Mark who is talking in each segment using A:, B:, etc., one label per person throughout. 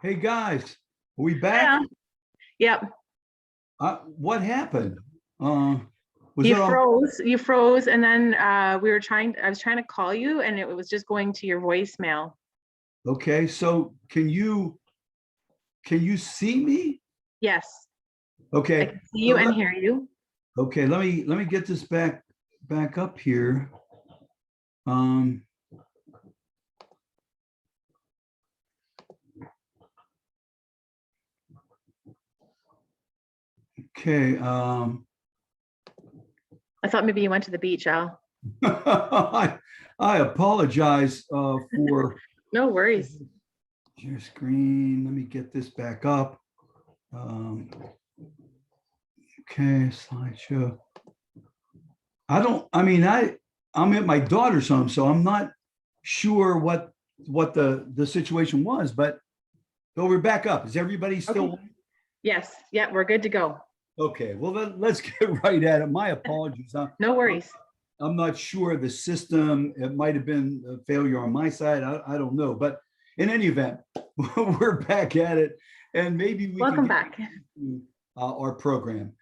A: Hey guys, are we back?
B: Yeah. Yep.
A: What happened? Uh, was
B: You
A: it on?
B: froze. You froze, and then I was trying to call you, and it was just going to your voicemail.
A: Okay, so can you see me?
B: Yes, I
A: Okay,
B: can see
A: so
B: you and hear you.
A: okay, let me get this back up here. Um, okay,
B: I thought maybe you went to the beach, Al.
A: I apologize for
B: No worries.
A: your screen. Let me get this back up. Um, okay, slideshow. I'm at my daughter's home, so I'm not sure what the situation was, but we're back up. Is everybody
B: Okay.
A: still
B: Yes. Yeah, we're good to go.
A: okay? Well, let's get right at it. My apologies.
B: No worries.
A: I'm not sure the system. It might have been a failure on my side. I don't know, but in any event, we're back at it, and maybe we can
B: Welcome
A: get
B: back.
A: to our program.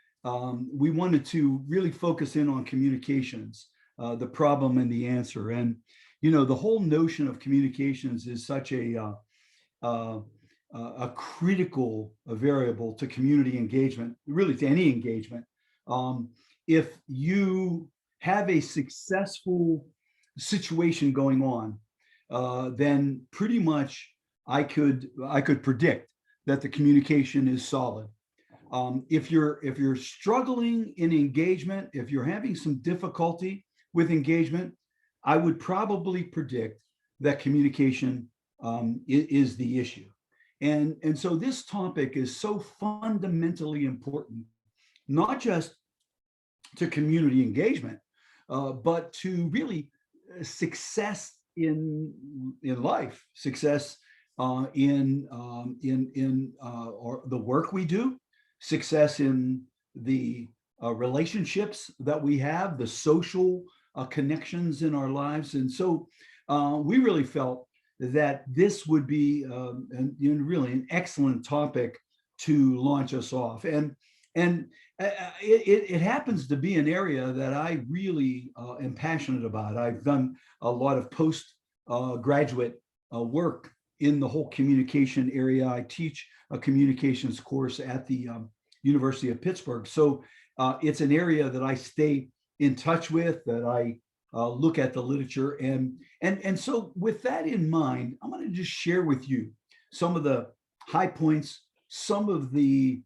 A: We wanted to really focus in on communications, the problem and the answer. And, the whole notion of communications is such a critical variable to community engagement, really to any engagement. If you have a successful situation going on, then pretty much I could predict that the communication is solid. If you're struggling in engagement, if you're having some difficulty with engagement, I would probably predict that communication is the issue. And so this topic is so fundamentally important, not just to community engagement, but to really success in life, success or the work we do, success in the relationships that we have, the social connections in our lives. And so we really felt that this would be really an excellent topic to launch us off. And it happens to be an area that I really am passionate about. I've done a lot of postgraduate work in the whole communication area. I teach a communications course at the University of Pittsburgh. So it's an area that I stay in touch with, that I look at the literature. And so with that in mind, I'm going to just share with you some of the high points, some of the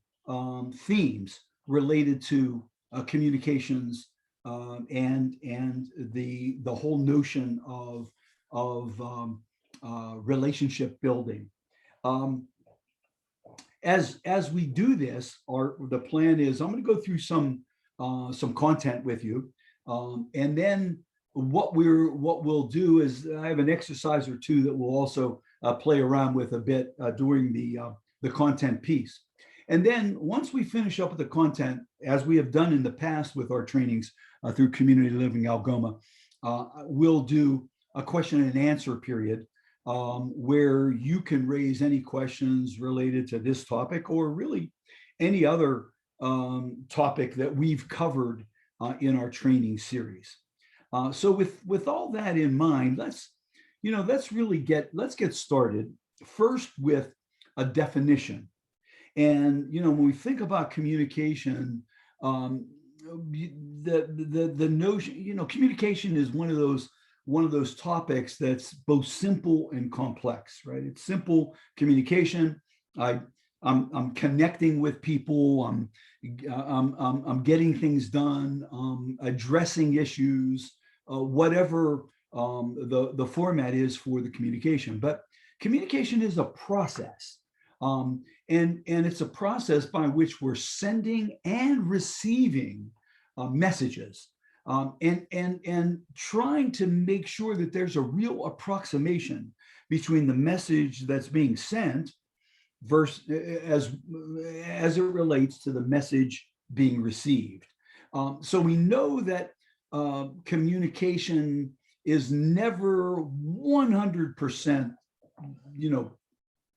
A: themes related to communications and the whole notion of relationship building. Um, as we do this, the plan is I'm going to go through some content with you, and then what we'll do is I have an exercise or two that we'll also play around with a bit during the content piece. And then once we finish up with the content, as we have done in the past with our trainings through Community Living Algoma, we'll do a question and answer period where you can raise any questions related to this topic or really any other topic that we've covered in our training series. So with all that in mind, let's get started first with a definition. And when we think about communication, the notion, communication is one of those topics that's both simple and complex, right? It's simple communication. I'm connecting with people. I'm getting things done. Addressing issues, whatever the format is for the communication. But communication is a process. And it's a process by which we're sending and receiving messages, and trying to make sure that there's a real approximation between the message that's being sent versus as it relates to the message being received. So we know that communication is never 100%,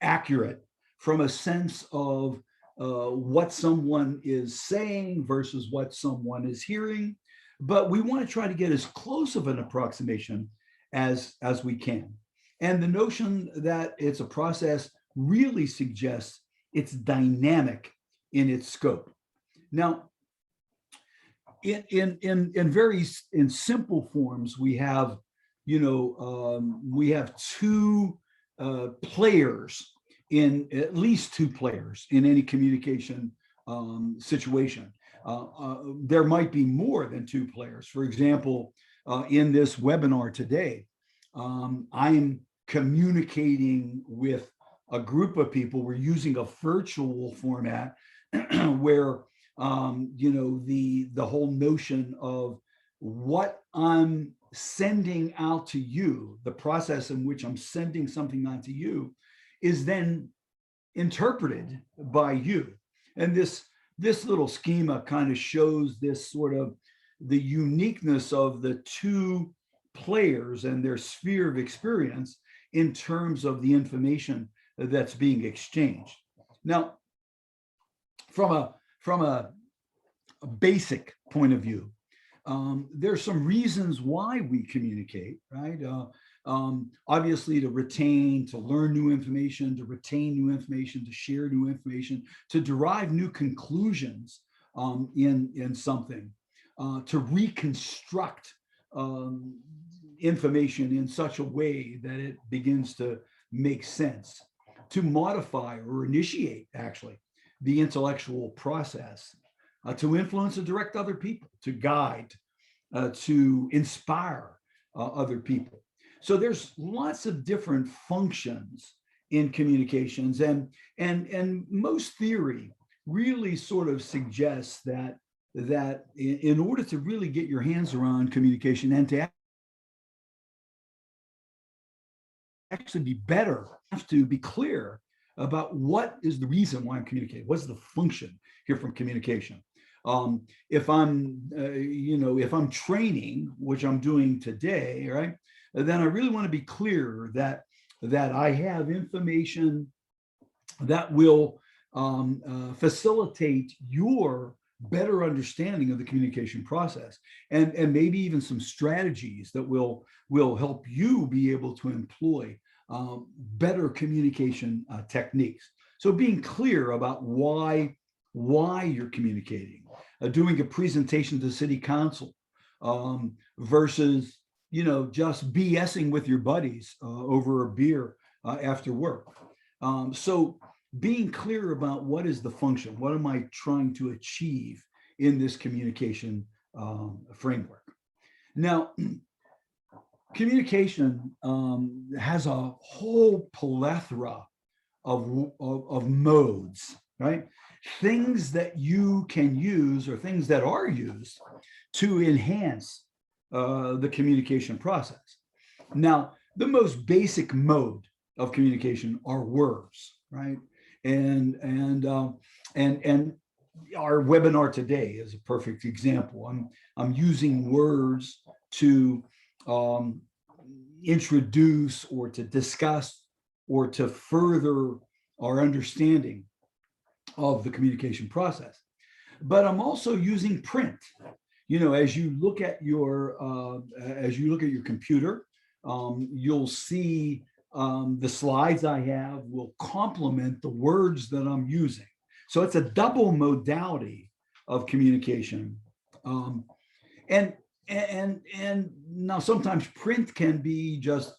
A: accurate from a sense of what someone is saying versus what someone is hearing. But we want to try to get as close of an approximation as we can. And the notion that it's a process really suggests it's dynamic in its scope. Now, in simple forms, we have, we have two players, in at least two players in any communication situation. There might be more than two players. For example, in this webinar today, I'm communicating with a group of people. We're using a virtual format where the whole notion of what I'm sending out to you, the process in which I'm sending something on to you, is then interpreted by you. And this little schema kind of shows this sort of the uniqueness of the two players and their sphere of experience in terms of the information that's being exchanged. Now, from a basic point of view, there's some reasons why we communicate, right? Obviously, to retain, to learn new information, to retain new information, to share new information, to derive new conclusions in something, to reconstruct information in such a way that it begins to make sense, to modify or initiate, actually, the intellectual process, to influence and direct other people, to guide, to inspire other people. So there's lots of different functions in communications, and most theory really sort of suggests that in order to really get your hands around communication and to actually be better, you have to be clear about what is the reason why I'm communicating. What's the function here from communication? If I'm, if I'm training, which I'm doing today, right, then I really want to be clear that I have information that will facilitate your better understanding of the communication process, and maybe even some strategies that will help you be able to employ better communication techniques. So being clear about why you're communicating, doing a presentation to city council versus just BSing with your buddies over a beer after work. So being clear about what is the function, what am I trying to achieve in this communication framework. Now, communication has a whole plethora of modes, right? Things that you can use or things that are used to enhance the communication process. Now, the most basic mode of communication are words, right? And our webinar today is a perfect example. I'm using words to introduce or to discuss or to further our understanding of the communication process. But I'm also using print. As you look at your computer, you'll see the slides I have will complement the words that I'm using. So it's a double modality of communication. And now sometimes print can be just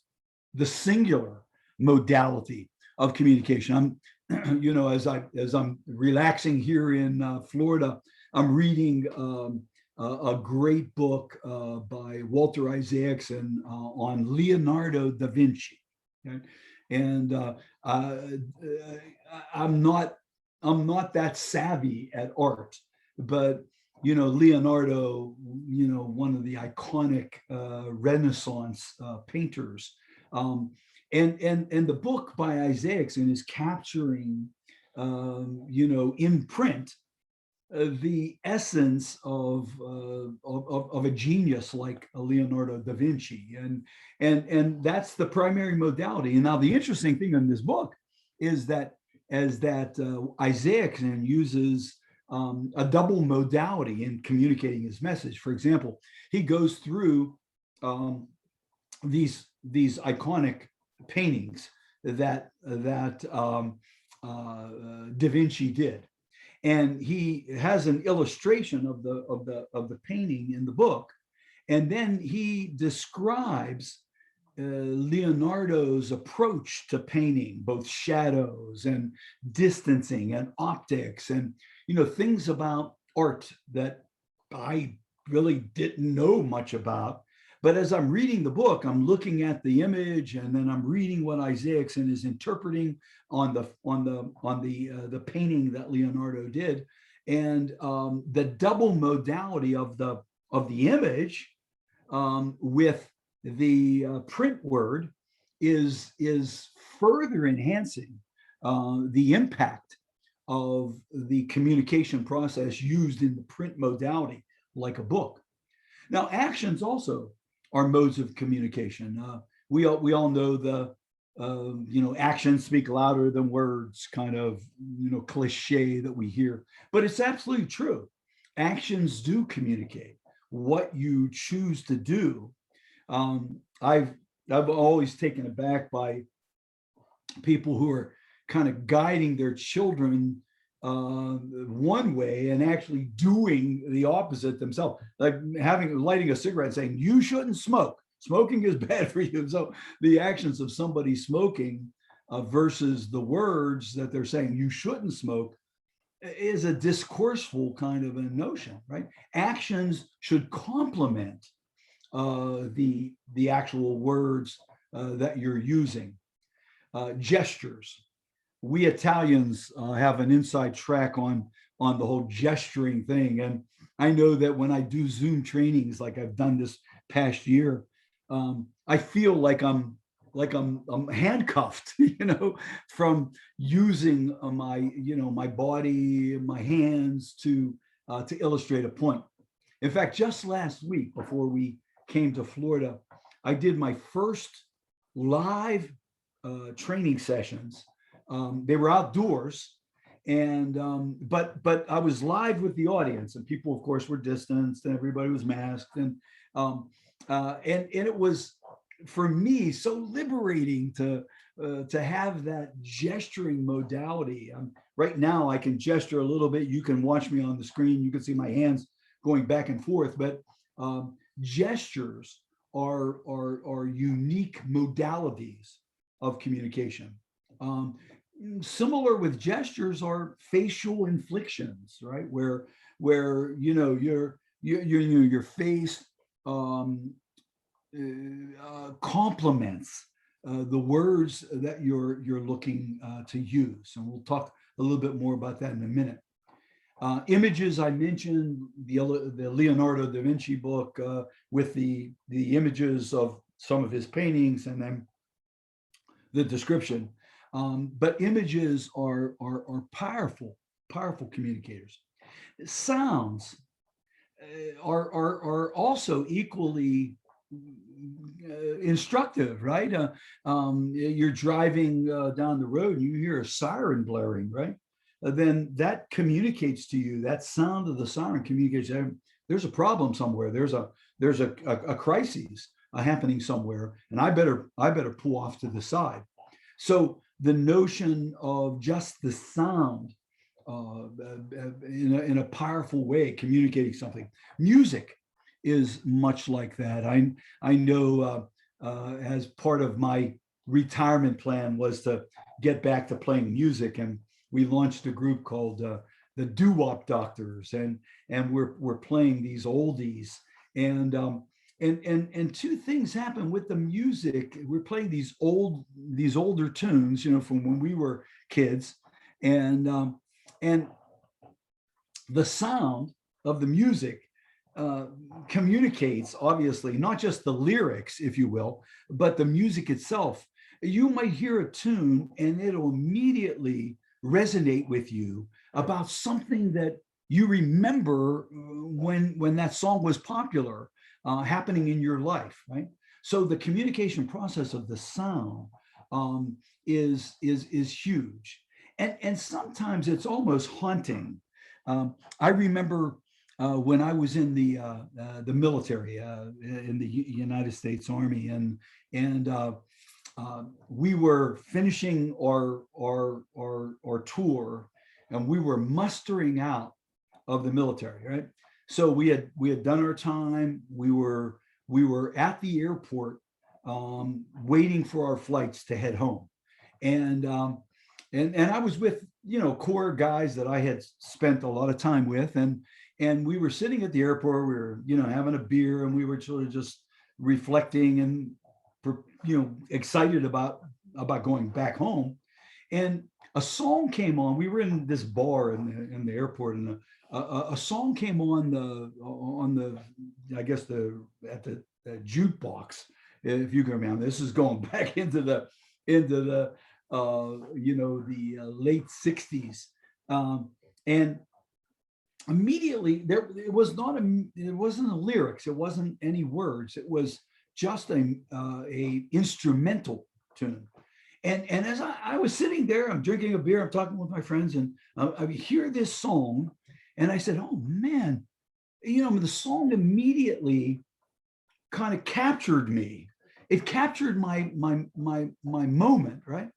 A: the singular modality of communication. As I'm relaxing here in Florida, I'm reading a great book by Walter Isaacson on Leonardo da Vinci. Okay? And I'm not that savvy at art, but Leonardo, one of the iconic Renaissance painters, and the book by Isaacson is capturing, in print, the essence of a genius like Leonardo da Vinci, and that's the primary modality. And now the interesting thing in this book is that as that Isaac uses a double modality in communicating his message. For example, he goes through these iconic paintings that Da Vinci did, and he has an illustration of the painting in the book, and then he describes Leonardo's approach to painting, both shadows and distancing and optics, and things about art that I really didn't know much about. But as I'm reading the book, I'm looking at the image, and then I'm reading what Isaacson is interpreting on the painting that Leonardo did, and the double modality of the image with the print word is further enhancing the impact of the communication process used in the print modality, like a book. Now, actions also are modes of communication. We all know the actions speak louder than words kind of cliche that we hear, but it's absolutely true. Actions do communicate. What you choose to do. I've always taken aback by people who are kind of guiding their children one way and actually doing the opposite themselves, like lighting a cigarette and saying, you shouldn't smoke. Smoking is bad for you. So the actions of somebody smoking versus the words that they're saying, you shouldn't smoke, is a discourseful kind of a notion, right? Actions should complement the actual words that you're using. Gestures. We Italians have an inside track on the whole gesturing thing, and I know that when I do Zoom trainings, like I've done this past year, I feel like I'm handcuffed, from using my body, my hands to illustrate a point. In fact, just last week before we came to Florida, I did my first live training sessions. They were outdoors, and but I was live with the audience, and people, of course, were distanced, and everybody was masked, and it was, for me, so liberating to have that gesturing modality. Right now, I can gesture a little bit. You can watch me on the screen. You can see my hands going back and forth, but gestures are unique modalities of communication. Similar with gestures are facial inflections, right? Where your face complements the words that you're looking to use, and we'll talk a little bit more about that in a minute. Images, I mentioned the Leonardo da Vinci book with the images of some of his paintings, and then the description. But images are powerful communicators. Sounds are also equally instructive, right? You're driving down the road and you hear a siren blaring, right? Then that communicates to you, that sound of the siren communicates, there's a problem somewhere, there's a crisis happening somewhere, and I better pull off to the side. So the notion of just the sound in a powerful way communicating something. Music is much like that. I know as part of my retirement plan was to get back to playing music, and we launched a group called the Doo-Wop Doctors, and we're playing these oldies, and two things happen with the music. We're playing these older tunes, from when we were kids, and the sound of the music communicates, obviously, not just the lyrics, if you will, but the music itself. You might hear a tune and it'll immediately resonate with you about something that you remember when that song was popular, happening in your life, right? So the communication process of the sound is huge. and sometimes it's almost haunting. I remember when I was in the military in the United States Army, and we were finishing our tour, and we were mustering out of the military, right? So we had done our time. We were at the airport, waiting for our flights to head home, and and I was with core guys that I had spent a lot of time with, and we were sitting at the airport. We were having a beer, and we were sort of just reflecting and excited about going back home. And a song came on. We were in this bar in the airport, and a song came on the I guess at the jukebox, if you can remember. This is going back into the late 60s, and immediately it wasn't a lyrics, it wasn't any words, it was just a instrumental tune. And as I was sitting there, I'm drinking a beer, I'm talking with my friends, and I hear this song, and I said, oh man, the song immediately kind of captured me. It captured my moment, right?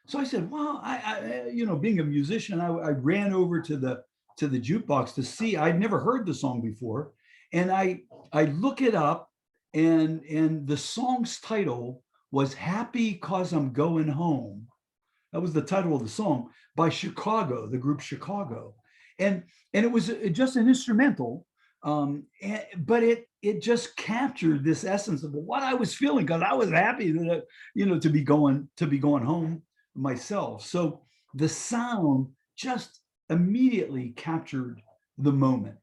A: So I said, well, I being a musician, I ran over to the jukebox to see. I'd never heard the song before, and I look it up, and the song's title was "Happy 'Cause I'm Going Home." That was the title of the song, by Chicago, the group Chicago, and it was just an instrumental, but it just captured this essence of what I was feeling, because I was happy that to be going home myself. So the sound just immediately captured the moment.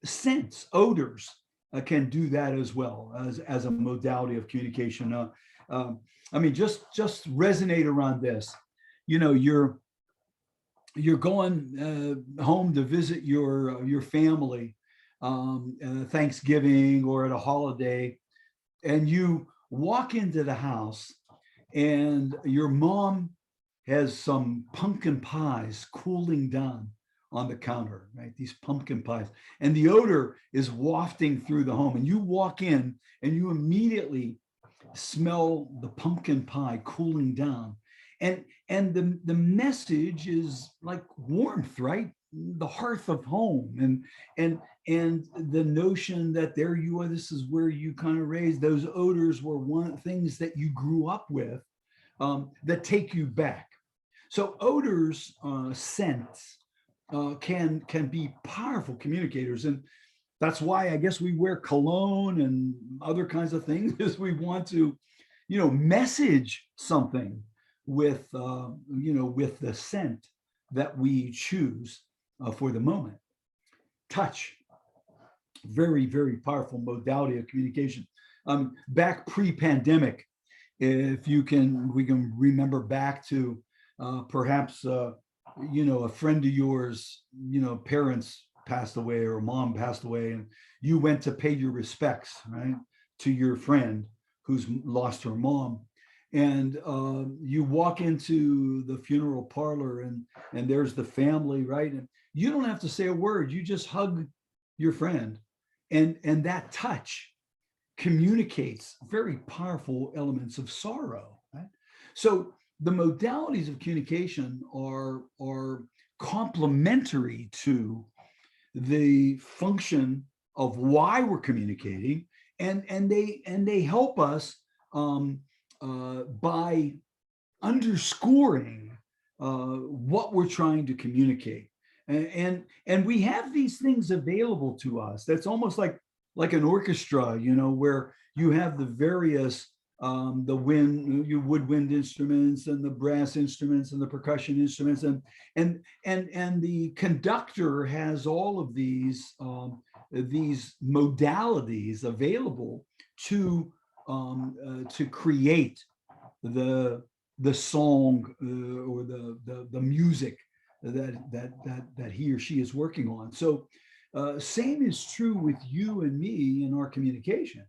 A: Scents, odors can do that as well as a modality of communication. I mean, just resonate around this. You're going home to visit your family, Thanksgiving or at a holiday, and you walk into the house, and your mom has some pumpkin pies cooling down on the counter, right? These pumpkin pies, and the odor is wafting through the home, and you walk in and you immediately smell the pumpkin pie cooling down, and the message is like warmth, right? The hearth of home, and the notion that there you are, this is where you kind of raised. Those odors were one things that you grew up with, that take you back. So odors, scents, can be powerful communicators, and that's why I guess we wear cologne and other kinds of things, is we want to, message something with, with the scent that we choose for the moment. Touch, very, very powerful modality of communication. Back pre-pandemic, if we can remember back to perhaps a friend of yours, parents passed away or mom passed away, and you went to pay your respects, right, to your friend who's lost her mom, and you walk into the funeral parlor, and there's the family, right, and you don't have to say a word, you just hug your friend, and that touch communicates very powerful elements of sorrow, right? So the modalities of communication are complementary to the function of why we're communicating, and they help us by underscoring what we're trying to communicate, and we have these things available to us. That's almost like an orchestra, where you have the various the woodwind instruments and the brass instruments and the percussion instruments, and the conductor has all of these modalities available to create the song or the music that he or she is working on. So same is true with you and me in our communication.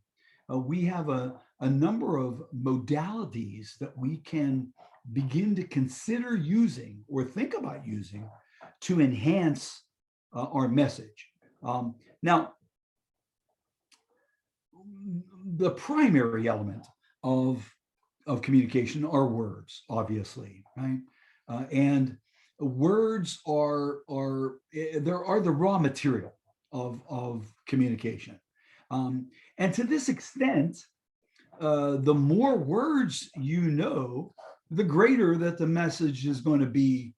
A: We have a number of modalities that we can begin to consider using or think about using to enhance our message. Now, the primary element of communication are words, obviously, right? And words are the raw material of communication. And to this extent, the more words you know, the greater that the message is going to be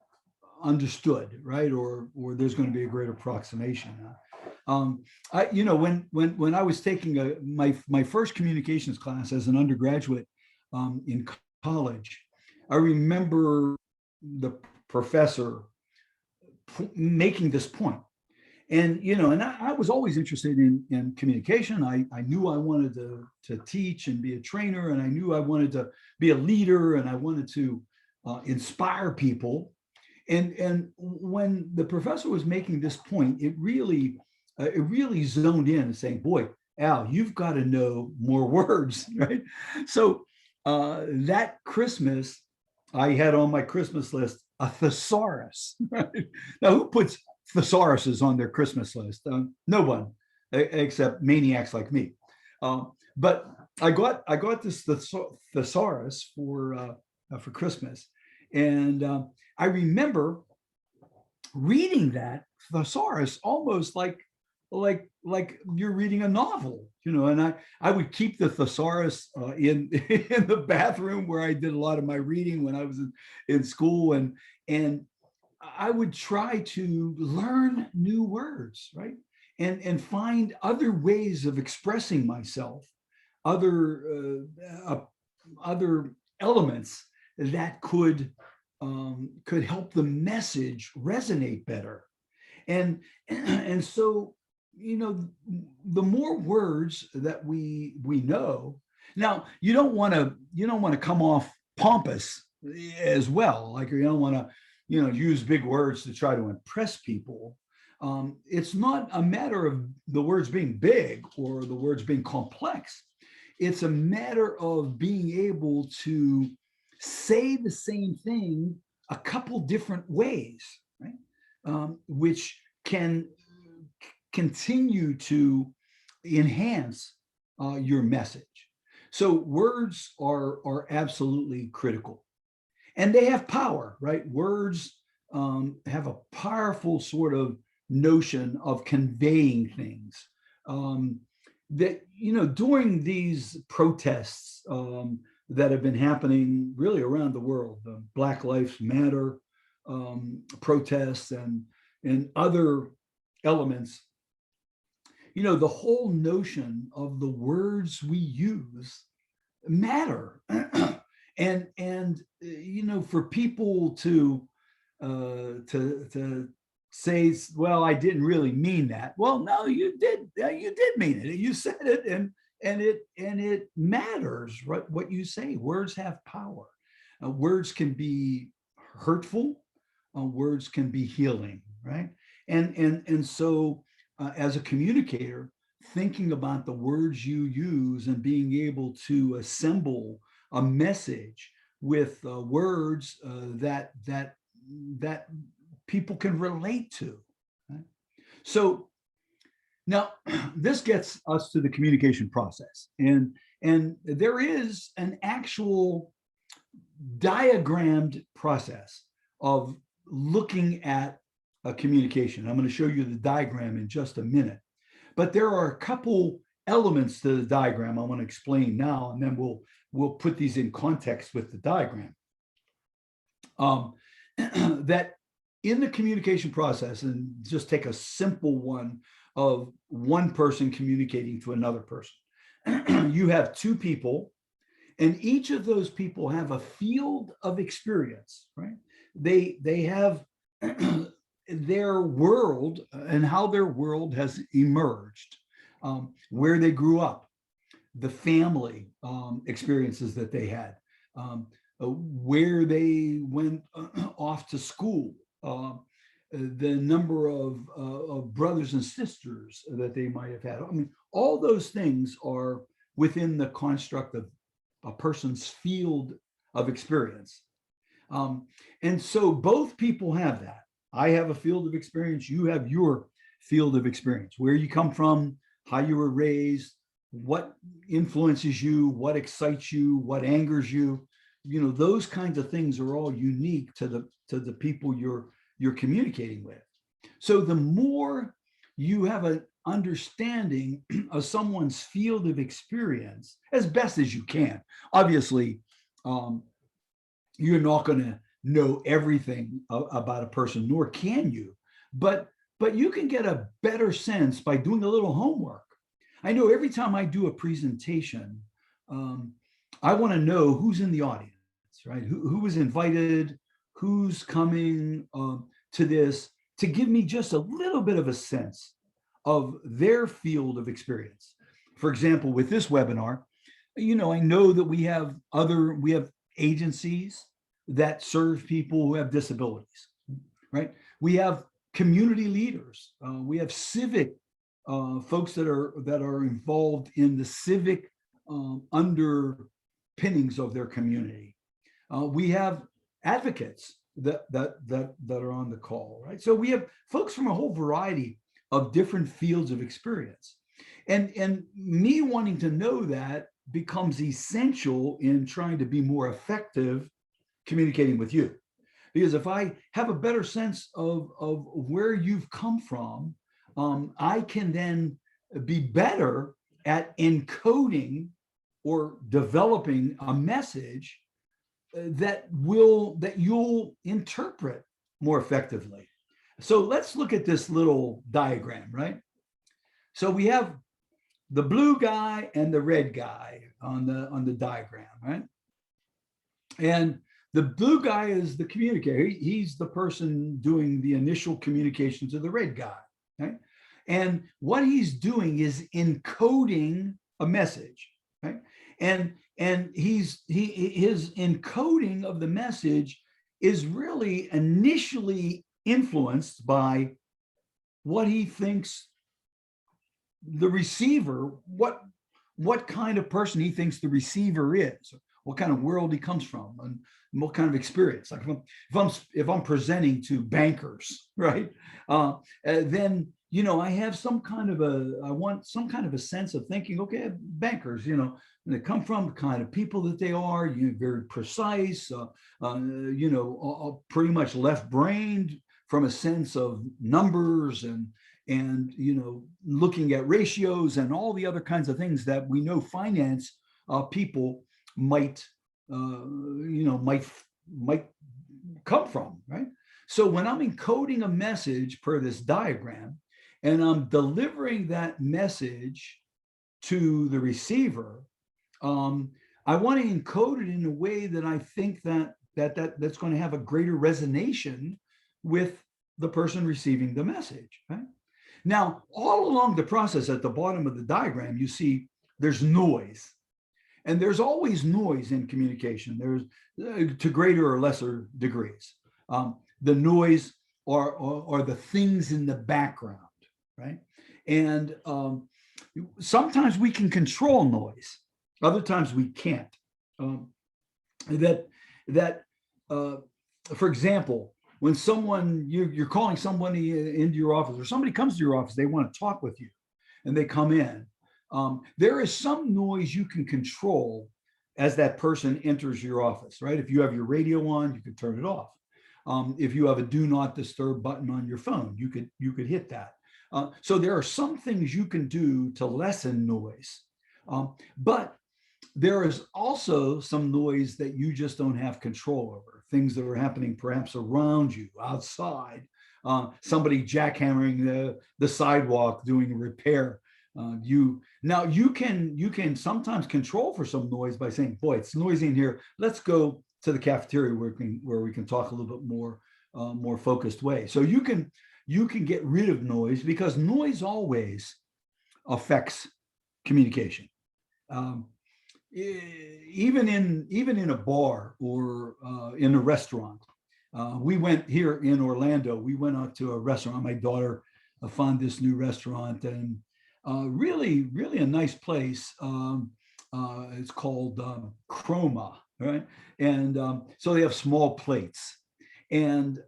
A: understood, right? Or there's going to be a greater approximation. When I was taking my first communications class as an undergraduate in college, I remember the professor making this point. And, I was always interested in communication. I knew I wanted to teach and be a trainer, and I knew I wanted to be a leader, and I wanted to inspire people. And when the professor was making this point, it really zoned in and saying, boy, Al, you've got to know more words, right? So that Christmas, I had on my Christmas list a thesaurus. Right? Now, who puts thesauruses on their Christmas list? No one, except maniacs like me. But I got this thesaurus for Christmas, and I remember reading that thesaurus almost like you're reading a novel, and I would keep the thesaurus in the bathroom where I did a lot of my reading when I was in school, and I would try to learn new words, right? And find other ways of expressing myself, other elements that could help the message resonate better. And so, the more words that we know. Now, you don't want to come off pompous as well. Like, you don't want to, use big words to try to impress people. It's not a matter of the words being big or the words being complex. It's a matter of being able to say the same thing a couple different ways, right? Which can continue to enhance your message. So words are absolutely critical, and they have power, right? Words have a powerful sort of notion of conveying things. That, during these protests that have been happening really around the world, the Black Lives Matter protests and other elements, the whole notion of the words we use matter. and for people to say, well, I didn't really mean that. Well, no, you did mean it. You said it, and it matters, right? What you say. Words have power. Words can be hurtful. Words can be healing, right? And so as a communicator, thinking about the words you use and being able to assemble a message with words that people can relate to. Right? So now this gets us to the communication process, and there is an actual diagrammed process of looking at a communication. I'm going to show you the diagram in just a minute, but there are a couple elements to the diagram I want to explain now, and then we'll put these in context with the diagram. That in the communication process, and just take a simple one of one person communicating to another person, you have two people, and each of those people have a field of experience, right? They have their world and how their world has emerged, where they grew up, the family experiences that they had, where they went off to school, the number of brothers and sisters that they might have had. I mean, all those things are within the construct of a person's field of experience. And so both people have that. I have a field of experience. You have your field of experience, where you come from, how you were raised, what influences you, what excites you, what angers you. Those kinds of things are all unique to the people you're communicating with. So the more you have an understanding of someone's field of experience, as best as you can. Obviously, you're not going to know everything about a person, nor can you. But you can get a better sense by doing a little homework. I know every time I do a presentation, I want to know who's in the audience, right? Who was invited, who's coming to this, to give me just a little bit of a sense of their field of experience. For example, with this webinar, I know that we have agencies that serve people who have disabilities, right? We have community leaders. We have civic folks that are involved in the civic underpinnings of their community. We have advocates that are on the call, right? So we have folks from a whole variety of different fields of experience, and me wanting to know that becomes essential in trying to be more effective communicating with you. Because if I have a better sense of where you've come from, I can then be better at encoding or developing a message that you'll interpret more effectively. So let's look at this little diagram, right? So we have the blue guy and the red guy on the diagram, right? And the blue guy is the communicator. He's the person doing the initial communication to the red guy, right? And what he's doing is encoding a message, right? And his encoding of the message is really initially influenced by what he thinks the receiver, what kind of person he thinks the receiver is, what kind of world he comes from, and what kind of experience. Like if I'm presenting to bankers, right? Then I have I want some kind of a sense of thinking. Okay, bankers, they come from, the kind of people that they are. Very precise, pretty much left-brained from a sense of numbers and looking at ratios and all the other kinds of things that we know finance people might come from, right? So when I'm encoding a message per this diagram and I'm delivering that message to the receiver, I want to encode it in a way that I think that's going to have a greater resonation with the person receiving the message, right? Now, all along the process at the bottom of the diagram, you see there's noise. And there's always noise in communication. There's to greater or lesser degrees. The noise are the things in the background, right? And sometimes we can control noise. Other times we can't. For example, when you're calling somebody into your office, or somebody comes to your office, they want to talk with you, and they come in. There is some noise you can control as that person enters your office, right? If you have your radio on, you could turn it off. If you have a do not disturb button on your phone, you could hit that. So there are some things you can do to lessen noise, but there is also some noise that you just don't have control over. Things that are happening perhaps around you, outside, somebody jackhammering the sidewalk, doing a repair. You can sometimes control for some noise by saying, boy, it's noisy in here. Let's go to the cafeteria where we can talk a little bit more focused way. So you can get rid of noise, because noise always affects communication. Even in a bar or in a restaurant. We went here in Orlando, we went out to a restaurant. My daughter found this new restaurant, and really a nice place. It's called Chroma. right? And so they have small plates. And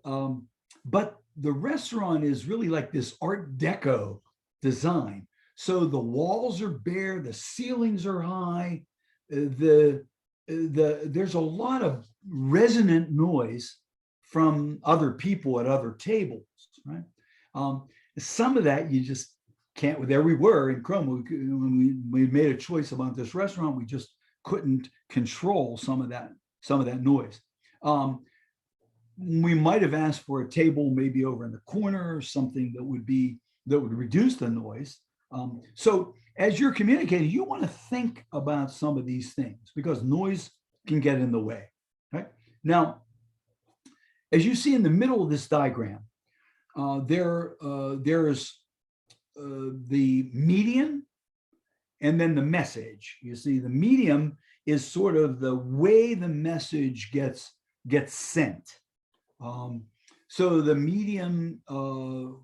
A: but the restaurant is really like this Art Deco design. So the walls are bare, the ceilings are high, there's a lot of resonant noise from other people at other tables, right? Some of that you just can't. There we were in Chrome when we made a choice about this restaurant, we just couldn't control some of that noise. We might have asked for a table maybe over in the corner or something that would reduce the noise. So as you're communicating, you want to think about some of these things because noise can get in the way. Right now, as you see in the middle of this diagram, there's the median and then the message. You see, the medium is sort of the way the message gets sent. So the medium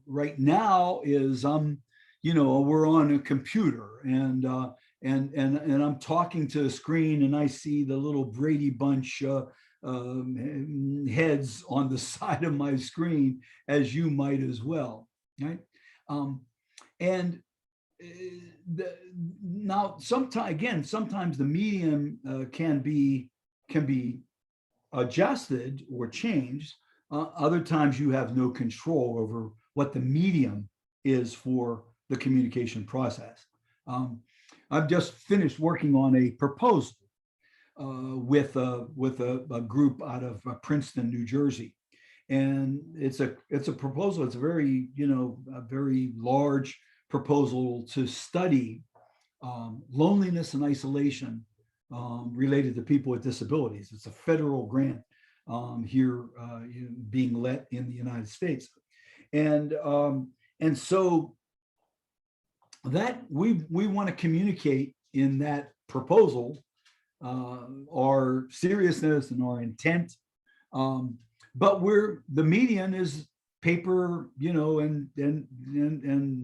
A: right now is we're on a computer and I'm talking to a screen and I see the little Brady Bunch heads on the side of my screen, as you might as well, right? And now sometimes the medium can be adjusted or changed. Other times you have no control over what the medium is for the communication process. I've just finished working on a proposal with a group out of Princeton, New Jersey, and it's a proposal. It's a very a very large proposal to study loneliness and isolation related to people with disabilities. It's a federal grant here being let in the United States, and so that we want to communicate in that proposal our seriousness and our intent, but the median is paper, and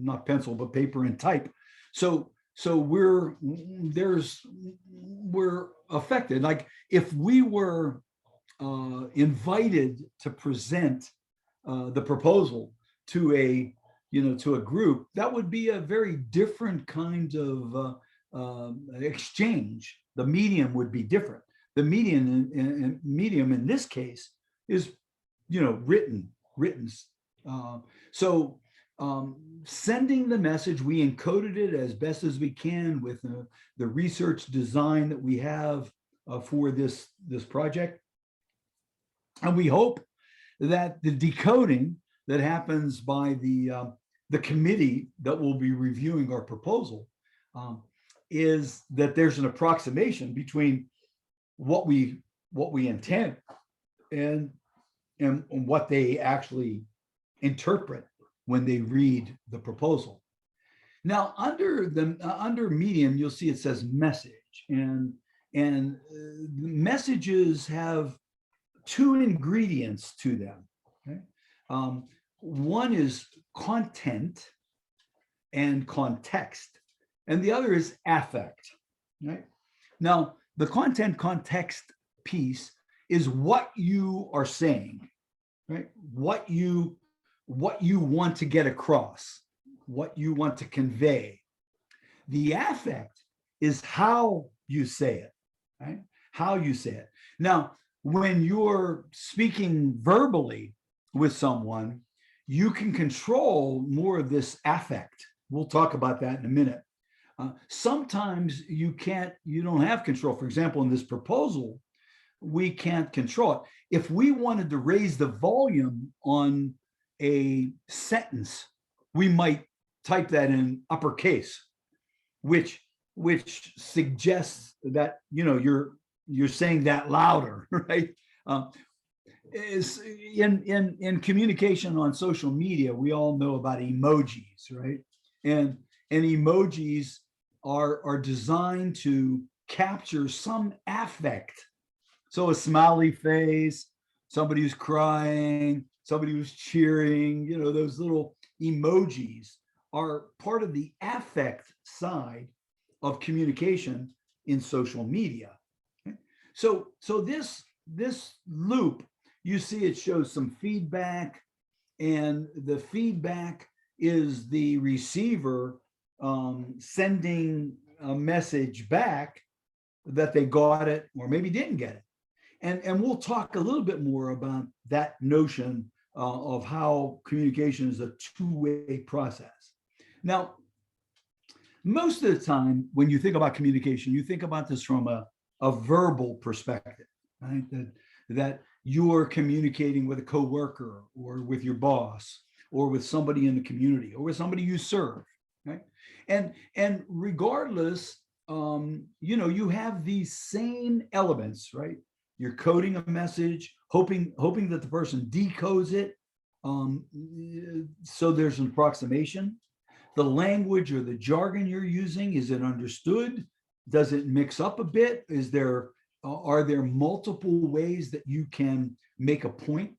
A: not pencil, but paper and type. So we're affected. Like if we were invited to present the proposal to a group, that would be a very different kind of exchange. The medium would be different. The medium in this case is written. So sending the message, we encoded it as best as we can with the research design that we have for this project. And we hope that the decoding that happens by the committee that will be reviewing our proposal is that there's an approximation between what we intend and what they actually interpret when they read the proposal. Now, under medium, you'll see it says message, and messages have two ingredients to them. Okay? One is content and context, and the other is affect. Right? Now, the context piece is what you are saying, right? What you want to get across, what you want to convey. The affect is how you say it, right? How you say it. Now, when you're speaking verbally with someone, you can control more of this affect. We'll talk about that in a minute. Sometimes you don't have control. For example, in this proposal, we can't control it. If we wanted to raise the volume on a sentence, we might type that in uppercase, which suggests that you're saying that louder, right? Is in communication on social media, we all know about emojis, right? And emojis are designed to capture some affect. So a smiley face, somebody who's crying, somebody who's cheering, those little emojis are part of the affect side of communication in social media. Okay? So this loop, you see it shows some feedback, and the feedback is the receiver sending a message back that they got it or maybe didn't get it. And we'll talk a little bit more about that notion of how communication is a two-way process. Now, most of the time, when you think about communication, you think about this from a verbal perspective, right? That you're communicating with a coworker or with your boss or with somebody in the community or with somebody you serve, right? And regardless, you have these same elements, right? You're coding a message, hoping that the person decodes it. So there's an approximation. The language or the jargon you're using, is it understood? Does it mix up a bit? Are there multiple ways that you can make a point?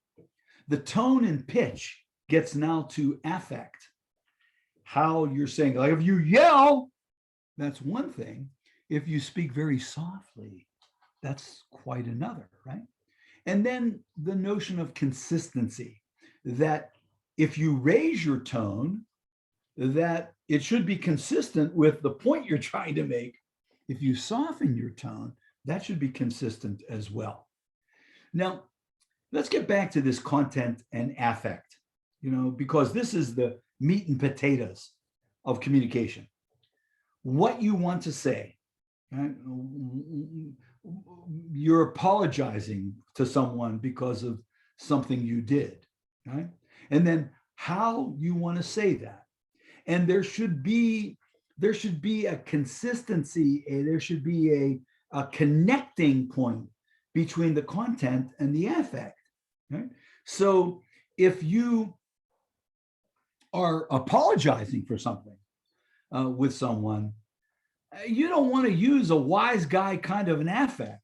A: The tone and pitch gets now to affect. How you're saying, like if you yell, that's one thing. If you speak very softly, that's quite another, right? And then the notion of consistency, that if you raise your tone, that it should be consistent with the point you're trying to make. If you soften your tone, that should be consistent as well. Now, let's get back to this content and affect, because this is the meat and potatoes of communication. What you want to say, right? You're apologizing to someone because of something you did, right? And then how you want to say that. And there should be a consistency, there should be a connecting point between the content and the affect, right? So if you are apologizing for something with someone, you don't want to use a wise guy kind of an affect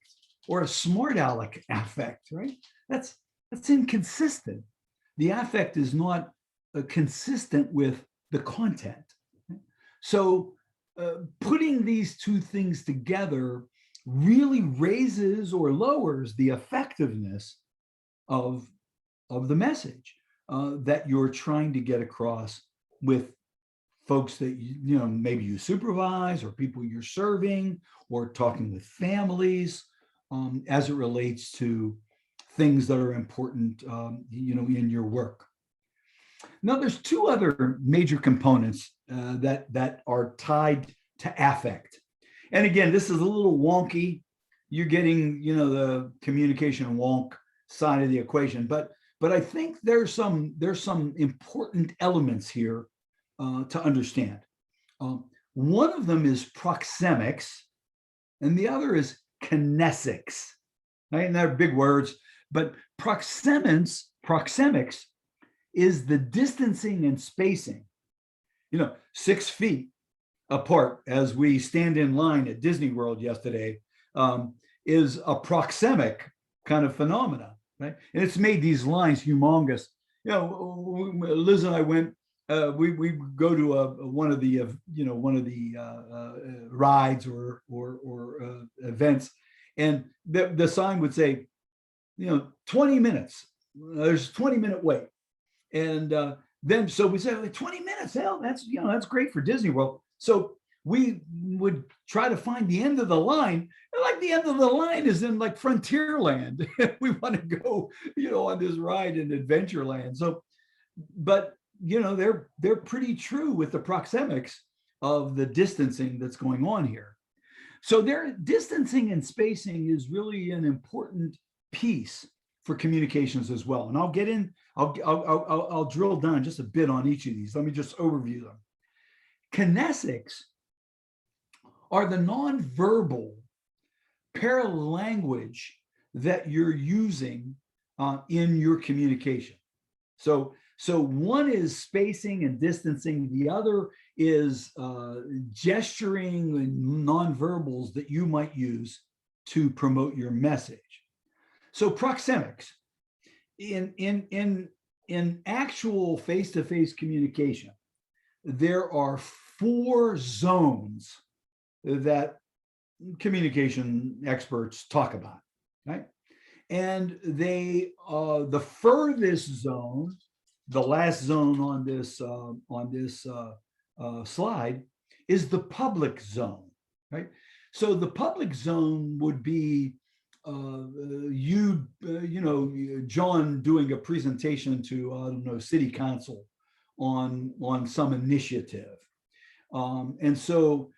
A: or a smart aleck affect, right? That's inconsistent. The affect is not consistent with the content. So putting these two things together really raises or lowers the effectiveness of the message that you're trying to get across with folks that maybe you supervise or people you're serving, or talking with families as it relates to things that are important in your work. Now, there's two other major components that are tied to affect. And again, this is a little wonky. You're getting, the communication wonk side of the equation, but I think there's some important elements here to understand. One of them is proxemics, and the other is kinesics. Right? And they're big words, but proxemics is the distancing and spacing. 6 feet apart as we stand in line at Disney World yesterday is a proxemic kind of phenomena, right? And it's made these lines humongous. Liz and I went. We go to one of the rides or events, and the sign would say, 20 minutes. There's a 20-minute wait, and then so we said, 20 minutes. Hell, that's great for Disney World. So we would try to find the end of the line. And like the end of the line is in like Frontierland. We want to go, on this ride in Adventureland. So, but they're pretty true with the proxemics of the distancing that's going on here. So their distancing and spacing is really an important piece for communications as well. And I'll drill down just a bit on each of these. Let me just overview them. Kinesics are the nonverbal paralanguage that you're using in your communication. So one is spacing and distancing. The other is gesturing and nonverbals that you might use to promote your message. So proxemics, in actual face-to-face communication, there are 4 zones that communication experts talk about. right? And they, the furthest zone, the last zone on this slide, is the public zone, right? So the public zone would be John doing a presentation to, I don't know, city council on some initiative. And so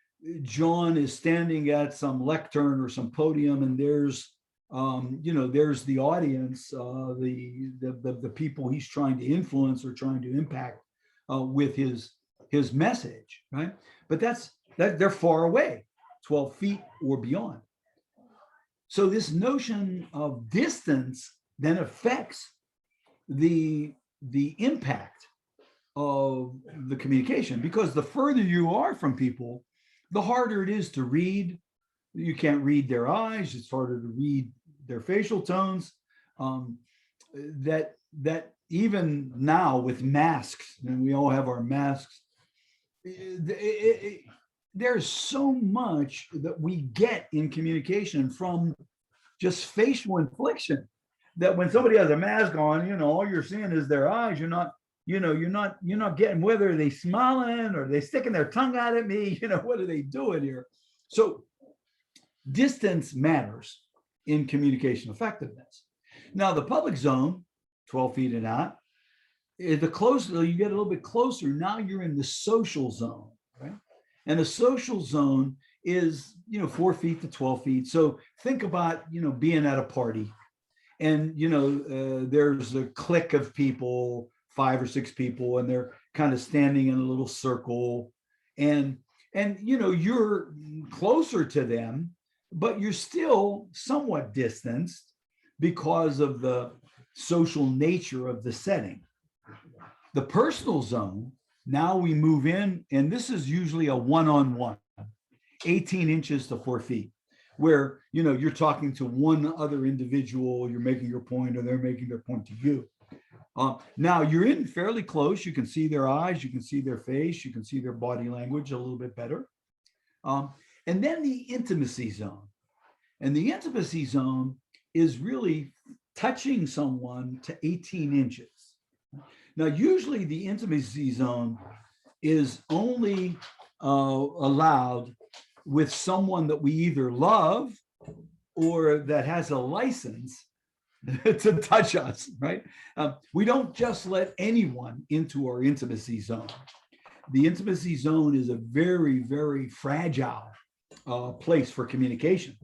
A: John is standing at some lectern or some podium, and there's there's the audience, the people he's trying to influence or trying to impact with his message, right? But they're far away, 12 feet or beyond. So this notion of distance then affects the impact of the communication, because the further you are from people, the harder it is to read. You can't read their eyes. It's harder to read their facial tones. That even now with masks, and we all have our masks, there's so much that we get in communication from just facial inflection, that when somebody has a mask on, all you're seeing is their eyes. You're not getting whether they smiling or they sticking their tongue out at me. What are they doing here? So distance matters in communication effectiveness. Now, the public zone, 12 feet and out, the closer you get a little bit closer, now you're in the social zone, right? And the social zone is, 4 feet to 12 feet. So think about, being at a party, and, there's a clique of people, 5 or 6 people, and they're kind of standing in a little circle, and you're closer to them, but you're still somewhat distanced because of the social nature of the setting. The personal zone, now we move in, and this is usually a one-on-one, 18 inches to 4 feet, where you're talking to one other individual, you're making your point, or they're making their point to you. Now you're in fairly close. You can see their eyes, you can see their face, you can see their body language a little bit better. And then the intimacy zone. And the intimacy zone is really touching someone to 18 inches. Now, usually the intimacy zone is only allowed with someone that we either love or that has a license to touch us, right? We don't just let anyone into our intimacy zone. The intimacy zone is a very, very fragile place for communication,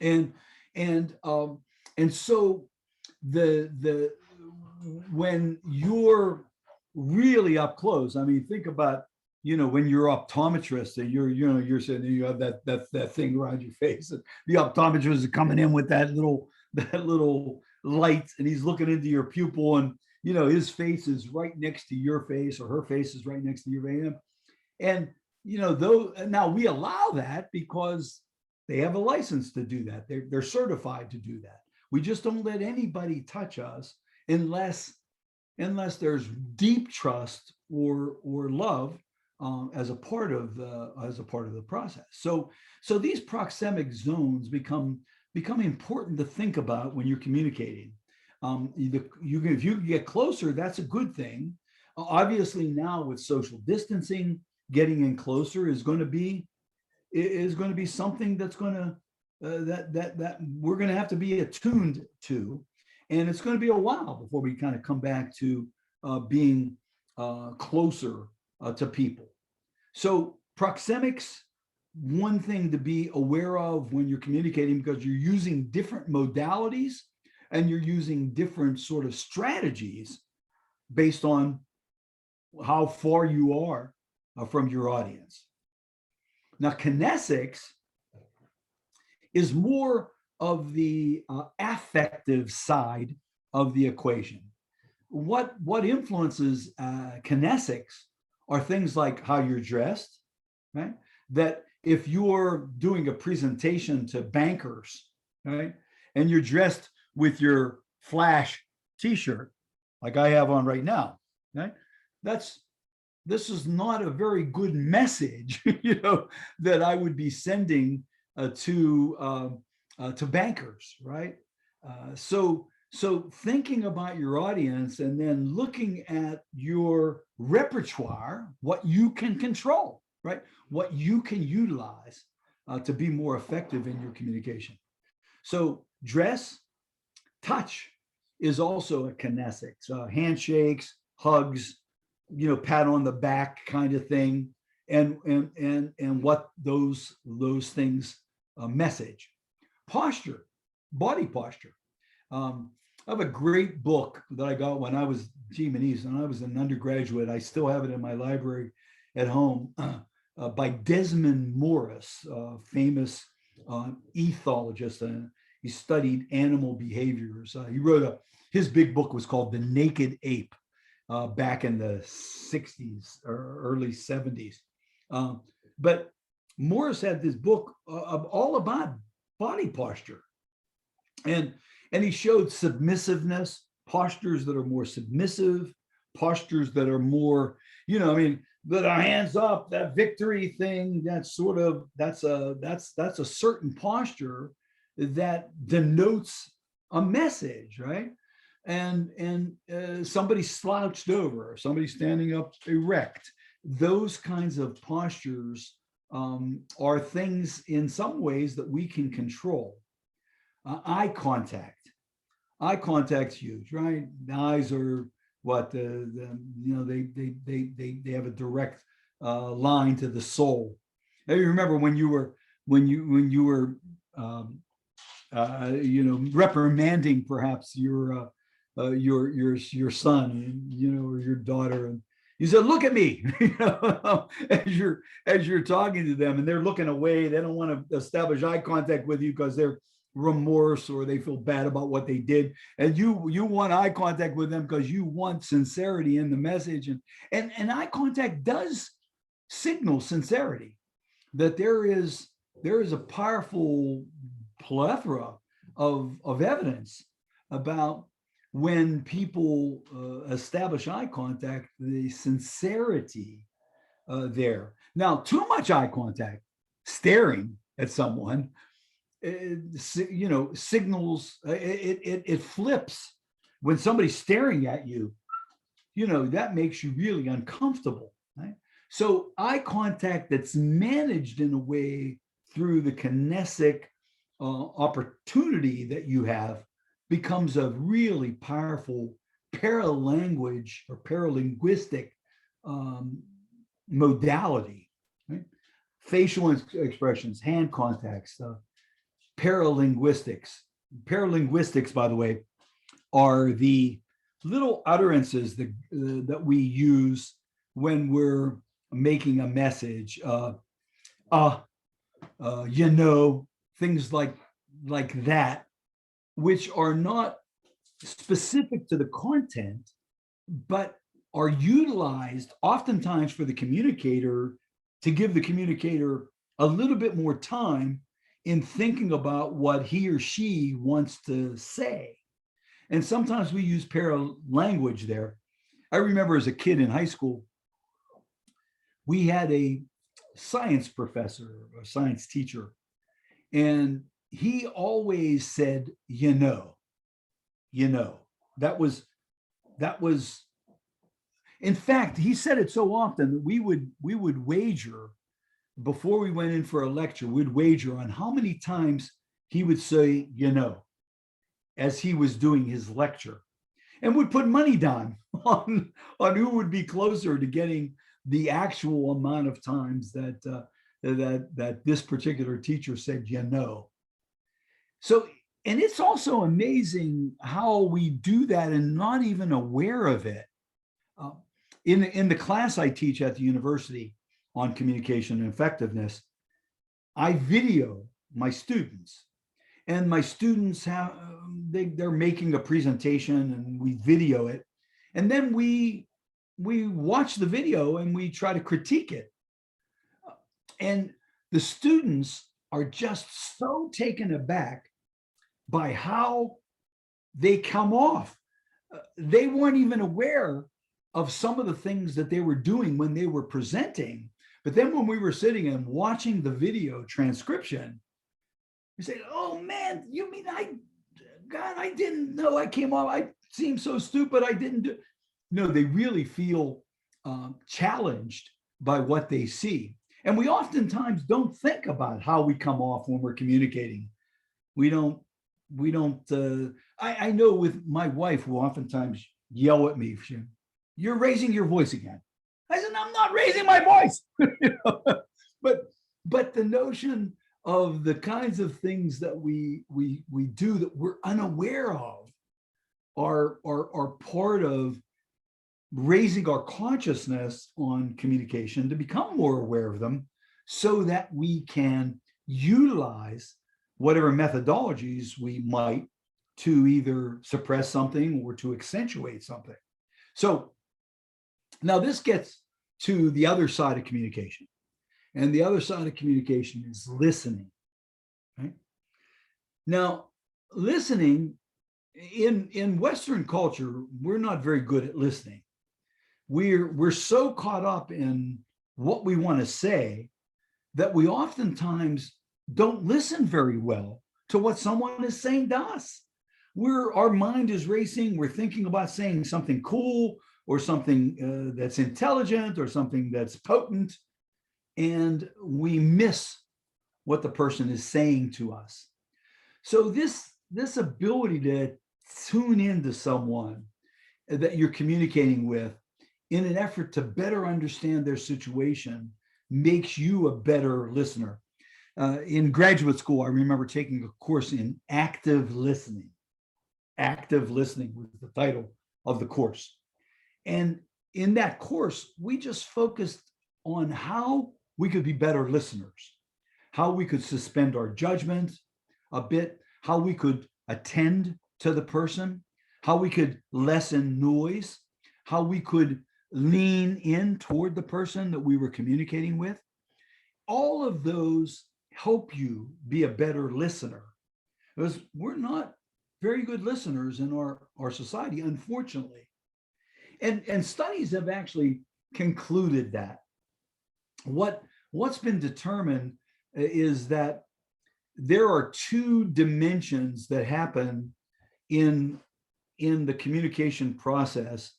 A: and so when you're really up close, I mean, think about when you're optometrist and you're sitting there, you have that thing around your face, and the optometrist is coming in with that little light, and he's looking into your pupil, and his face is right next to your face, or her face is right next to your face. And though now we allow that because they have a license to do that. They're certified to do that. We just don't let anybody touch us unless there's deep trust or love as a part of the process. So these proxemic zones become important to think about when you're communicating. If you get closer, that's a good thing. Obviously, now with social distancing, getting in closer is going to be something that's going to that we're going to have to be attuned to, and it's going to be a while before we kind of come back to being closer to people. So proxemics, one thing to be aware of when you're communicating, because you're using different modalities and you're using different sort of strategies based on how far you are from your audience. Now, kinesics is more of the affective side of the equation. What influences kinesics are things like how you're dressed, right? That if you're doing a presentation to bankers, right, and you're dressed with your flash t-shirt, like I have on right now, right? This is not a very good message, that I would be sending to to bankers, right? So thinking about your audience and then looking at your repertoire, what you can control, right? What you can utilize to be more effective in your communication. So dress, touch is also a kinesics, handshakes, hugs, pat on the back kind of thing, and what those things message. Posture, body posture. I have a great book that I got when I was, when I was an undergraduate. I still have it in my library at home, by Desmond Morris, famous ethologist. He studied animal behaviors. He wrote his big book was called The Naked Ape, back in the 60s or early 70s. But Morris had this book all about body posture. And he showed submissiveness, postures that are more submissive, postures that are more, that are hands up, that victory thing, that's a certain posture that denotes a message, right? And somebody slouched over, somebody standing up erect. Those kinds of postures are things in some ways that we can control. Eye contact's huge, right? The eyes are what they have a direct line to the soul. I remember when you were reprimanding perhaps your son, or your daughter, and you said, "Look at me," as you're talking to them, and they're looking away. They don't want to establish eye contact with you because they're remorse or they feel bad about what they did, and you want eye contact with them because you want sincerity in the message, and eye contact does signal sincerity, that there is a powerful plethora of evidence about when people establish eye contact, the sincerity there. Now, too much eye contact, staring at someone, signals, it flips. When somebody's staring at you, that makes you really uncomfortable, right? So eye contact that's managed in a way through the kinesic opportunity that you have becomes a really powerful paralanguage or paralinguistic modality, right? Facial expressions, hand contacts, paralinguistics. Paralinguistics, by the way, are the little utterances that we use when we're making a message. Things like that, which are not specific to the content, but are utilized oftentimes for the communicator to give the communicator a little bit more time in thinking about what he or she wants to say. And sometimes we use paralanguage there. I remember as a kid in high school, we had a science professor, a science teacher, and he always said, that was, in fact, he said it so often that we would wager before we went in for a lecture, we'd wager on how many times he would say, as he was doing his lecture, and would put money down on who would be closer to getting the actual amount of times that this particular teacher said, So, and it's also amazing how we do that and not even aware of it. In the class I teach at the university on communication and effectiveness, I video my students, and my students they're making a presentation and we video it, and then we watch the video and we try to critique it. And the students are just so taken aback by how they come off. They weren't even aware of some of the things that they were doing when they were presenting. But then when we were sitting and watching the video transcription, You say, oh man, you mean God, I didn't know I came off. I seem so stupid. I didn't do. No, they really feel challenged by what they see. And we oftentimes don't think about how we come off when we're communicating. We don't, I know with my wife who oftentimes yell at me, you're raising your voice again. I said, I'm not raising my voice. But the notion of the kinds of things that we do that we're unaware of are part of raising our consciousness on communication to become more aware of them so that we can utilize whatever methodologies we might to either suppress something or to accentuate something. So now this gets to the other side of communication. And the other side of communication is listening. Right? Now, listening in Western culture, we're not very good at listening. We're so caught up in what we want to say that we oftentimes don't listen very well to what someone is saying to us. Our mind is racing. We're thinking about saying something cool or something that's intelligent or something that's potent, and we miss what the person is saying to us. So this ability to tune into someone that you're communicating with in an effort to better understand their situation makes you a better listener. In graduate school, I remember taking a course in active listening. Active listening was the title of the course. And in that course, we just focused on how we could be better listeners, how we could suspend our judgment a bit, how we could attend to the person, how we could lessen noise, how we could lean in toward the person that we were communicating with. All of those help you be a better listener, because we're not very good listeners in our society, unfortunately. And studies have actually concluded that what's been determined is that there are two dimensions that happen in the communication process.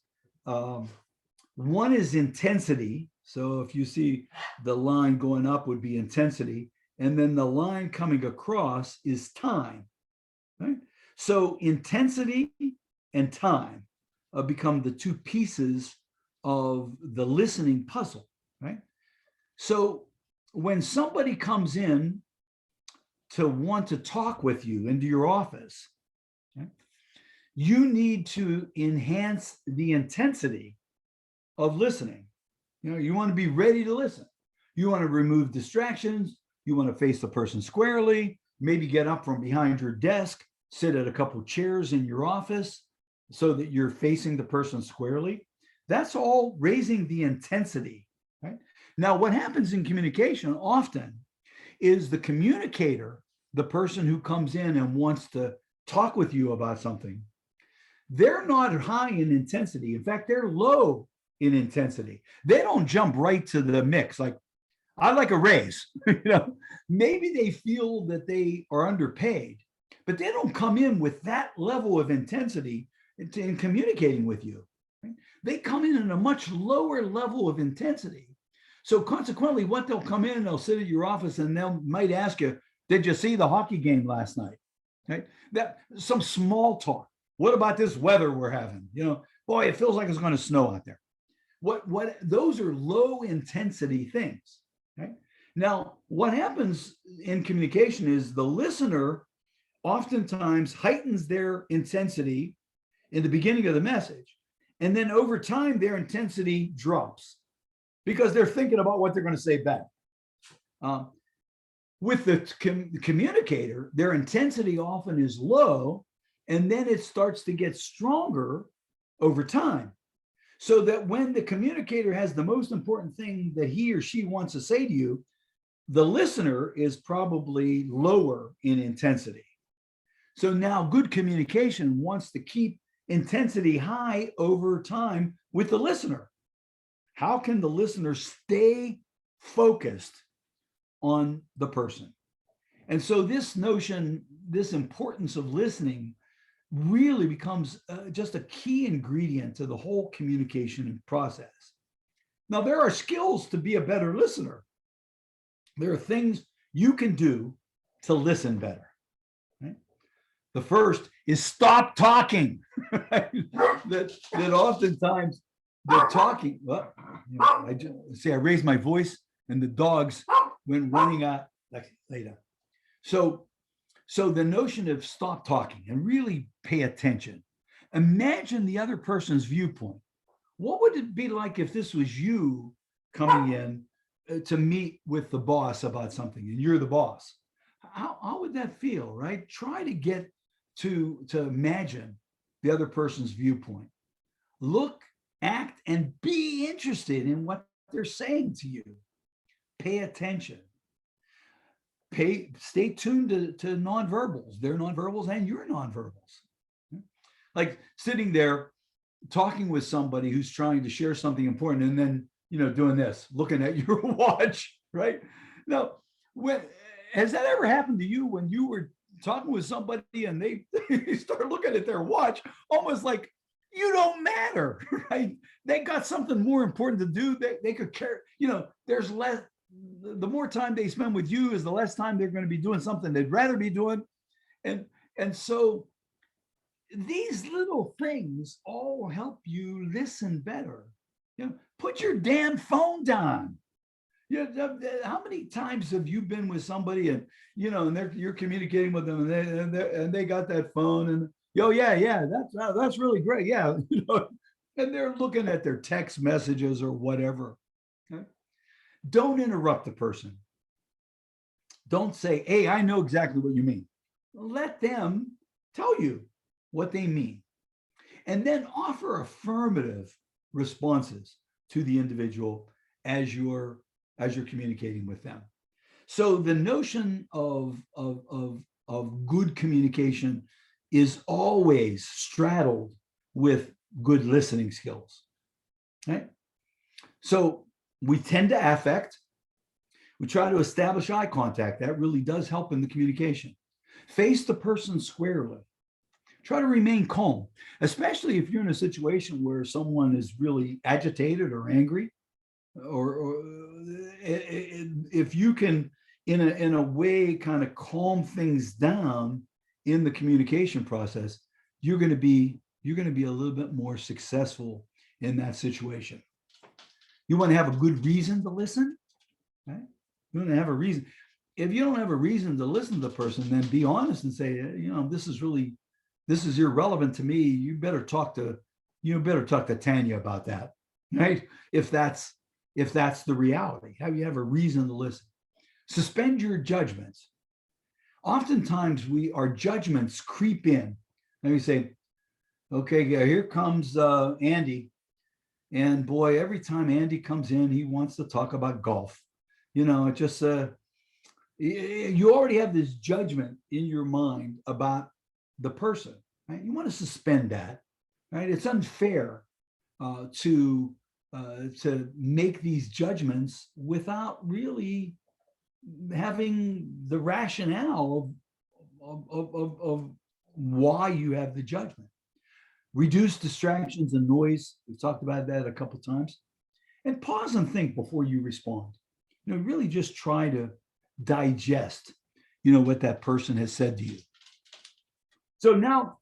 A: One is intensity. So if you see the line going up would be intensity, and then the line coming across is time. Right? So intensity and time become the two pieces of the listening puzzle. Right? So when somebody comes in to want to talk with you into your office, okay, you need to enhance the intensity of listening. You want to be ready to listen. You want to remove distractions. You want to face the person squarely, maybe get up from behind your desk, sit at a couple of chairs in your office so that you're facing the person squarely. That's all raising the intensity. Right? Now, what happens in communication often is the communicator, the person who comes in and wants to talk with you about something, they're not high in intensity. In fact, they're low in intensity. They don't jump right to the mix like, I'd like a raise. Maybe they feel that they are underpaid, but they don't come in with that level of intensity in communicating with you. Right? They come in at a much lower level of intensity. So consequently, what they'll come in and they'll sit at your office and they might ask you, did you see the hockey game last night? Right? That some small talk. What about this weather we're having? Boy, it feels like it's going to snow out there. What those are low intensity things. Right? Now, what happens in communication is the listener oftentimes heightens their intensity in the beginning of the message, and then over time their intensity drops because they're thinking about what they're going to say back. With the communicator, their intensity often is low, and then it starts to get stronger over time. So that when the communicator has the most important thing that he or she wants to say to you, the listener is probably lower in intensity. So now good communication wants to keep intensity high over time with the listener. How can the listener stay focused on the person? And so this notion, this importance of listening really becomes just a key ingredient to the whole communication process. Now, there are skills to be a better listener. There are things you can do to listen better. Right? The first is stop talking. that oftentimes the talking. Well, I raised my voice, and the dogs went running out like later. So the notion of stop talking and really pay attention. Imagine the other person's viewpoint. What would it be like if this was you coming in to meet with the boss about something, and you're the boss? How would that feel, right? Try to get to imagine the other person's viewpoint. Look, act, and be interested in what they're saying to you. Pay attention. Stay tuned to nonverbals, their nonverbals and your nonverbals. Like sitting there talking with somebody who's trying to share something important, and then doing this, looking at your watch, right? Now, has that ever happened to you when you were talking with somebody and they start looking at their watch, almost like you don't matter, right? They got something more important to do. They could care. There's less. The more time they spend with you is the less time they're going to be doing something they'd rather be doing. And so these little things all help you listen better. Put your damn phone down. How many times have you been with somebody and you're communicating with them, and they got that phone, and yeah, that's really great, yeah, and they're looking at their text messages or whatever. Okay? Don't interrupt the person. Don't say, hey, I know exactly what you mean. Let them tell you what they mean. And then offer affirmative responses to the individual as you're communicating with them. So the notion of good communication is always straddled with good listening skills. Right? So we tend to affect. We try to establish eye contact. That really does help in the communication. Face the person squarely. Try to remain calm, especially if you're in a situation where someone is really agitated or angry, or if you can, in a way, kind of calm things down in the communication process, you're going to be a little bit more successful in that situation. You want to have a good reason to listen, right? You want to have a reason. If you don't have a reason to listen to the person, then be honest and say, this is irrelevant to me. You better talk to Tanya about that, right? If that's the reality, how you have a reason to listen. Suspend your judgments. Oftentimes our judgments creep in, and we say, okay, here comes Andy. And boy, every time Andy comes in, he wants to talk about golf. It just, you already have this judgment in your mind about the person, right? You want to suspend that, right? It's unfair to make these judgments without really having the rationale of why you have the judgment. Reduce distractions and noise. We've talked about that a couple of times. And pause and think before you respond. Really just try to digest, what that person has said to you. So now,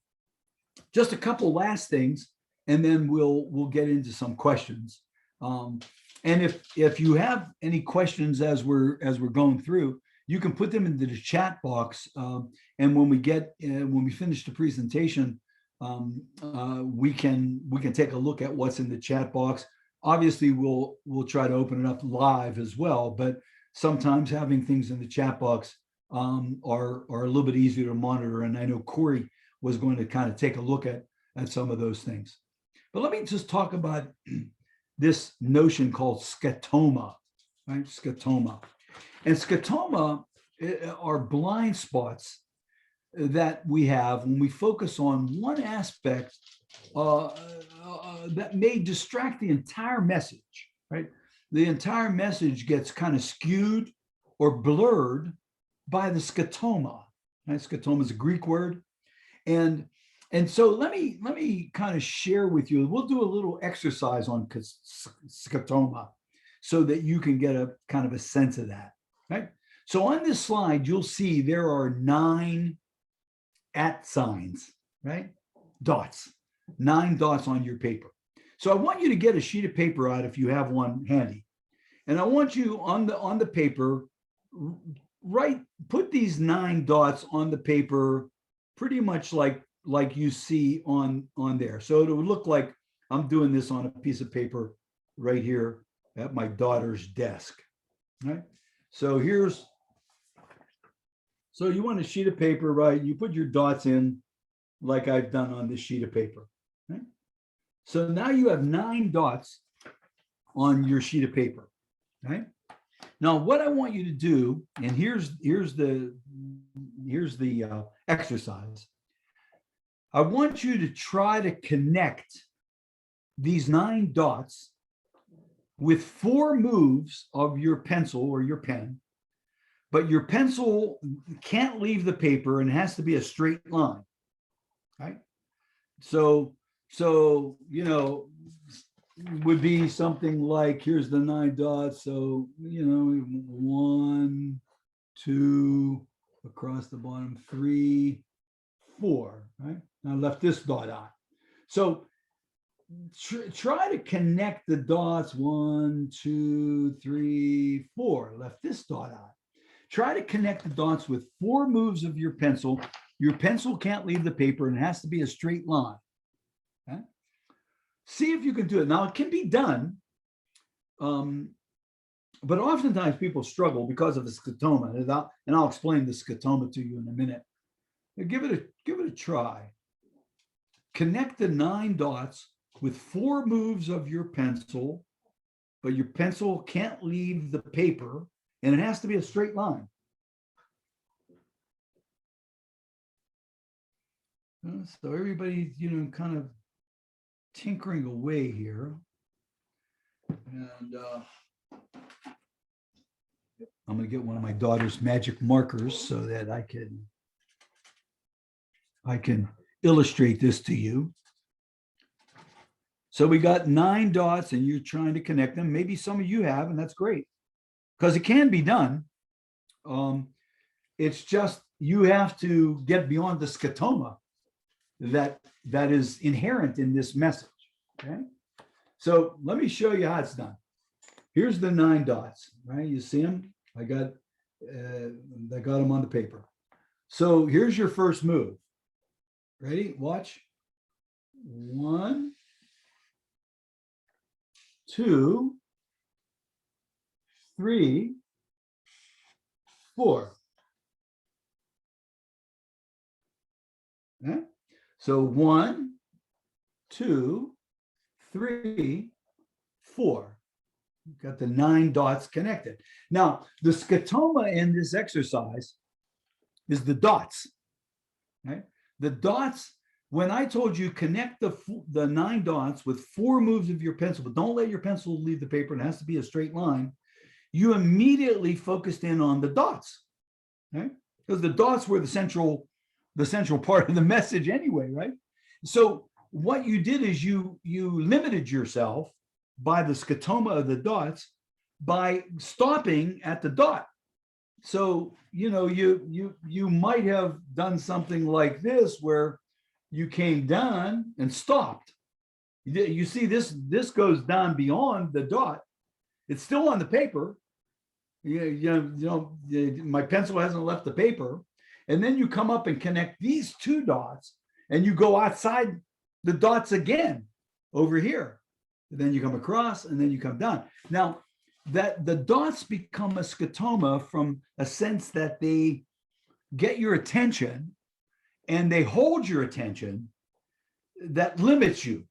A: just a couple last things, and then we'll get into some questions. And if you have any questions as we're going through, you can put them into the chat box. And when we finish the presentation, we can take a look at what's in the chat box. Obviously, we'll try to open it up live as well, but sometimes having things in the chat box are a little bit easier to monitor. And I know Corey was going to kind of take a look at some of those things. But let me just talk about this notion called scotoma, right? Scotoma. And scotoma are blind spots that we have when we focus on one aspect that may distract the entire message, right? The entire message gets kind of skewed or blurred by the scotoma. Right? Scotoma is a Greek word. And so let me kind of share with you, we'll do a little exercise on scotoma so that you can get a kind of a sense of that, right? So on this slide, you'll see there are 9 @ signs, right? Dots, 9 dots on your paper. So I want you to get a sheet of paper out if you have one handy. And I want you on the paper, put these 9 dots on the paper pretty much like you see on there. So it would look like I'm doing this on a piece of paper right here at my daughter's desk, right? So so you want a sheet of paper, right? You put your dots in like I've done on this sheet of paper, right? So now you have 9 dots on your sheet of paper, right? Now, what I want you to do, and here's the exercise. I want you to try to connect these 9 dots with 4 moves of your pencil or your pen, but your pencil can't leave the paper and it has to be a straight line, right? So would be something like, here's the 9 dots. So, 1, 2, across the bottom, 3, 4, right? I left this dot on. So try to connect the dots, 1, 2, 3, 4, left this dot on. Try to connect the dots with 4 moves of your pencil. Your pencil can't leave the paper and it has to be a straight line. Okay? See if you can do it. Now, it can be done, but oftentimes people struggle because of the scotoma, and I'll explain the scotoma to you in a minute. Give it a try. Connect the 9 dots with 4 moves of your pencil, but your pencil can't leave the paper, and it has to be a straight line. So everybody's, kind of tinkering away here. And I'm going to get one of my daughter's magic markers so that I can illustrate this to you. So we got 9 dots and you're trying to connect them. Maybe some of you have, and that's great because it can be done. It's just you have to get beyond the scotoma that is inherent in this message. Okay. So let me show you how it's done. Here's the 9 dots, right? You see them? I got them on the paper. So here's your first move. Ready? Watch. 1, 2, 3, 4. Okay. So 1, 2, 3, 4. You've got the 9 dots connected. Now, the scotoma in this exercise is the dots. Right? The dots, when I told you connect the 9 dots with 4 moves of your pencil, but don't let your pencil leave the paper, and it has to be a straight line, you immediately focused in on the dots, right? Because the dots were the central part of the message anyway, right? So what you did is you limited yourself by the scotoma of the dots by stopping at the dot. So, you might have done something like this where you came down and stopped. You see this goes down beyond the dot. It's still on the paper. My pencil hasn't left the paper. And then you come up and connect these 2 dots and you go outside the dots again over here. And then you come across and then you come down. Now, that the dots become a scotoma from a sense that they get your attention and they hold your attention, that limits you.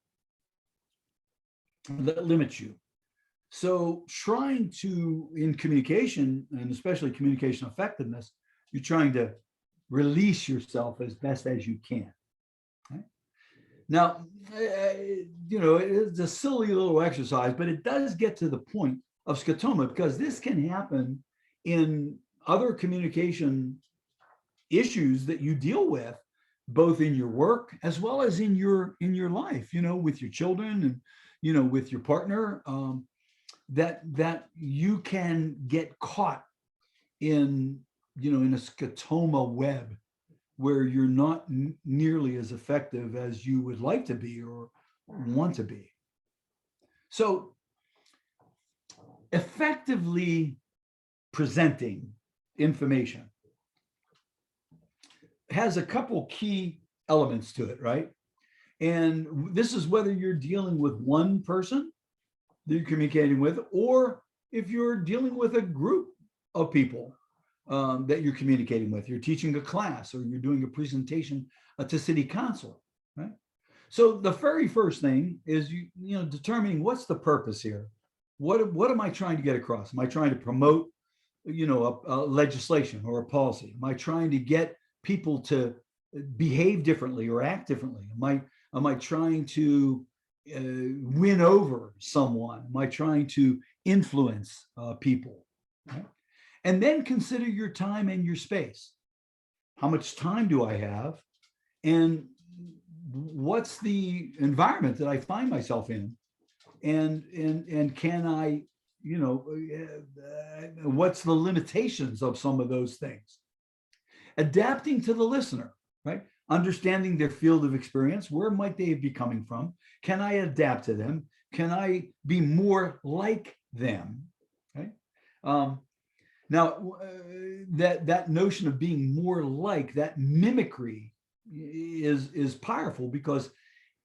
A: So trying to, in communication, and especially communication effectiveness, you're trying to release yourself as best as you can. Okay? Now, it's a silly little exercise, but it does get to the point of scotoma because this can happen in other communication issues that you deal with, both in your work as well as in your life, with your children and with your partner, that you can get caught in in a scotoma web where you're not nearly as effective as you would like to be or want to be. So effectively presenting information has a couple key elements to it, right? And this is whether you're dealing with one person that you're communicating with, or if you're dealing with a group of people that you're communicating with. You're teaching a class or you're doing a presentation to city council, right? So the very first thing is determining what's the purpose here. What am I trying to get across? Am I trying to promote a legislation or a policy? Am I trying to get people to behave differently or act differently? Am I trying to win over someone? Am I trying to influence people? Right? And then consider your time and your space. How much time do I have? And what's the environment that I find myself in? And can I, what's the limitations of some of those things? Adapting to the listener, right? Understanding their field of experience. Where might they be coming from? Can I adapt to them? Can I be more like them? Okay. Now, that notion of being more like, that mimicry is powerful because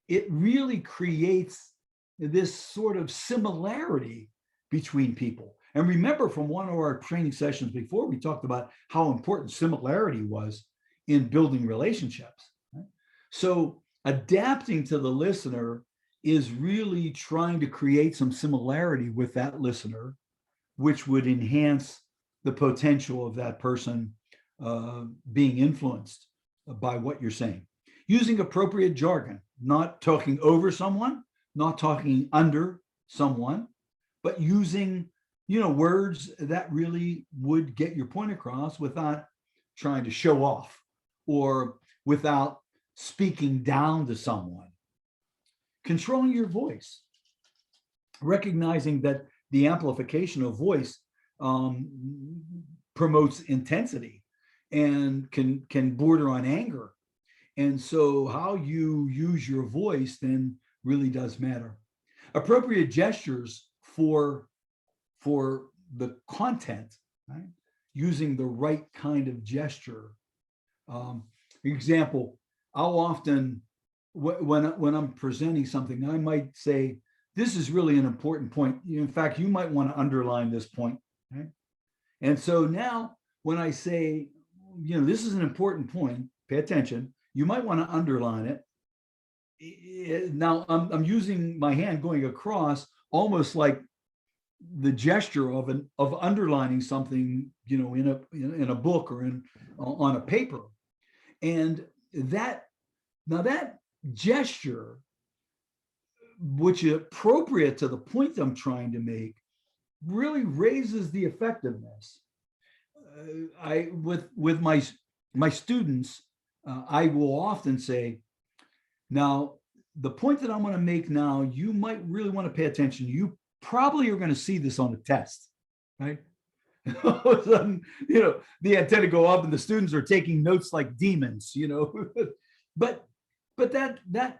A: it really creates this sort of similarity between people. And remember, from one of our training sessions before, we talked about how important similarity was in building relationships. Right? So adapting to the listener is really trying to create some similarity with that listener, which would enhance the potential of that person being influenced by what you're saying. Using appropriate jargon, not talking over someone, not talking under someone, but using words that really would get your point across without trying to show off or without speaking down to someone. Controlling your voice, recognizing that the amplification of voice promotes intensity and can border on anger. And so how you use your voice then really does matter. Appropriate gestures for the content, right? Using the right kind of gesture. Example, I'll often, when I'm presenting something, I might say, this is really an important point. In fact, you might want to underline this point. Right? And so now when I say, this is an important point, pay attention, you might want to underline it. Now I'm using my hand going across, almost like the gesture of underlining something, in a book or on a paper. And that gesture, which is appropriate to the point I'm trying to make, really raises the effectiveness. With my students, I will often say, now the point that I'm going to make now, you might really want to pay attention. You probably are going to see this on the test, right? All of a sudden, the antenna go up and the students are taking notes like demons, but that